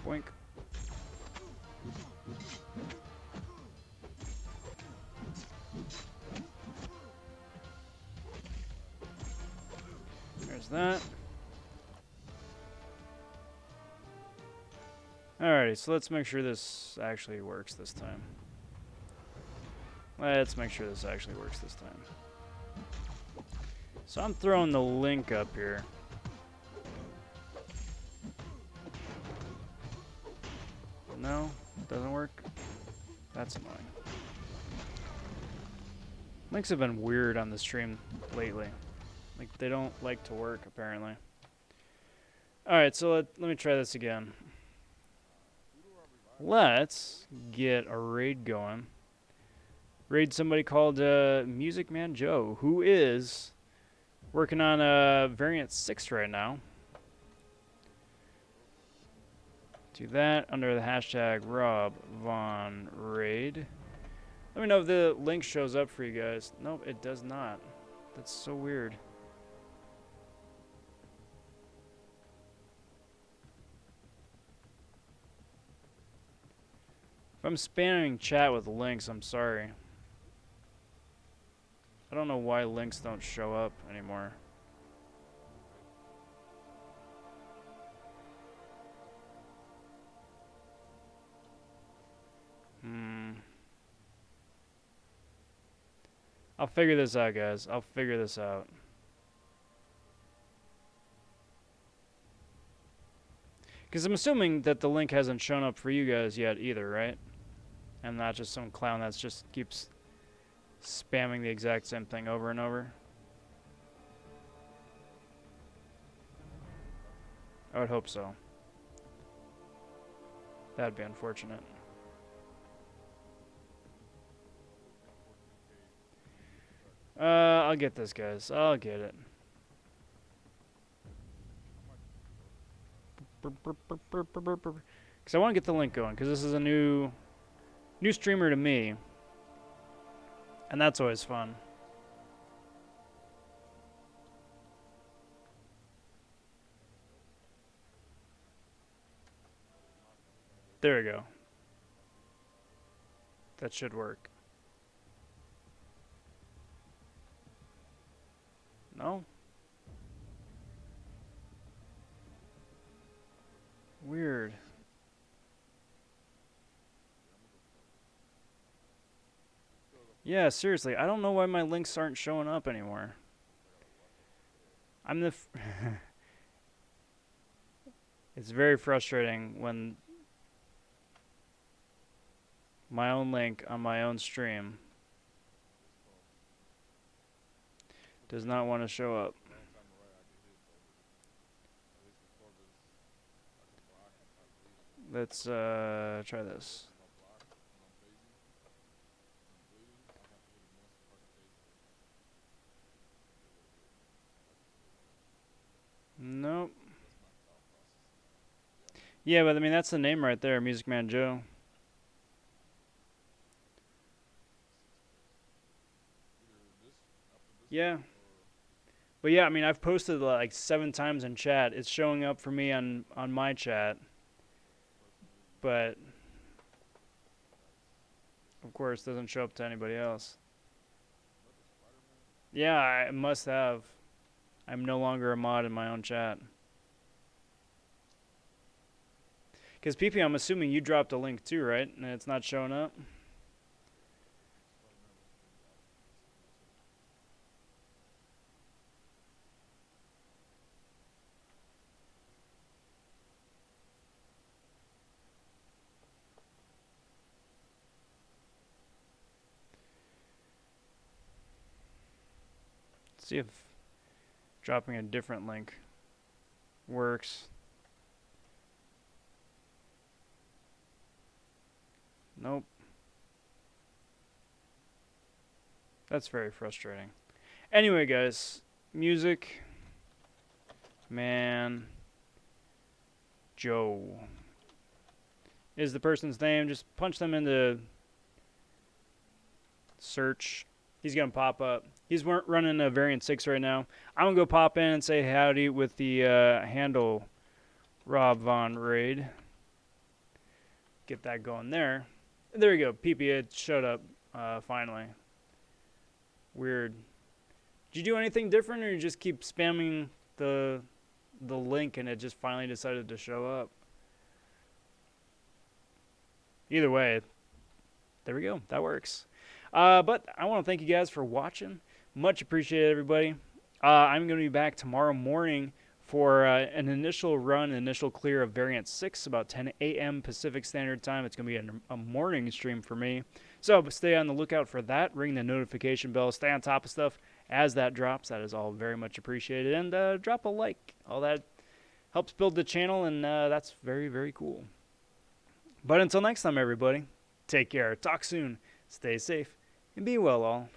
Boink. There's that. Alrighty, so let's make sure this actually works this time. Let's make sure this actually works this time. So I'm throwing the link up here. No, doesn't work. That's annoying. Links have been weird on the stream lately. Like, they don't like to work, apparently. Alright, so let me try this again. Let's get a raid going. Raid somebody called Music Man Joe, who is working on variant 6 right now. Do that under the hashtag RobVonRaid. Let me know if the link shows up for you guys. Nope, it does not. That's so weird. If I'm spamming chat with links, I'm sorry. I don't know why links don't show up anymore. I'll figure this out, guys. I'll figure this out. Because I'm assuming that the link hasn't shown up for you guys yet either, right? And not just some clown that just keeps spamming the exact same thing over and over. I would hope so. That'd be unfortunate. I'll get this, guys. I'll get it. Because I want to get the link going, because this is a new New streamer to me. And that's always fun. There we go. That should work. No? Weird. Yeah, seriously, I don't know why my links aren't showing up anymore. I'm the It's very frustrating when my own link on my own stream does not want to show up. Let's try this. Nope. Yeah, but I mean, that's the name right there, Music Man Joe. Yeah. But yeah, I mean, I've posted like 7 times in chat. It's showing up for me on my chat. But of course, it doesn't show up to anybody else. Yeah, I must have. I'm no longer a mod in my own chat. Because PP, I'm assuming you dropped a link too, right? And it's not showing up? Let's see if dropping a different link works. Nope. That's very frustrating. Anyway, guys, Music Man Joe is the person's name. Just punch them into search. He's going to pop up. He's running a variant 6 right now. I'm going to go pop in and say howdy with the handle Rob Von Raid. Get that going there. There we go. PP, it showed up finally. Weird. Did you do anything different, or you just keep spamming the link and it just finally decided to show up? Either way, there we go. That works. But I want to thank you guys for watching. Much appreciated, everybody. I'm going to be back tomorrow morning for an initial run, initial clear of Variant 6, about 10 a.m. Pacific Standard Time. It's going to be a morning stream for me. So stay on the lookout for that. Ring the notification bell. Stay on top of stuff as that drops. That is all very much appreciated. And drop a like. All that helps build the channel, and that's very, very cool. But until next time, everybody, take care. Talk soon. Stay safe. And be well, all.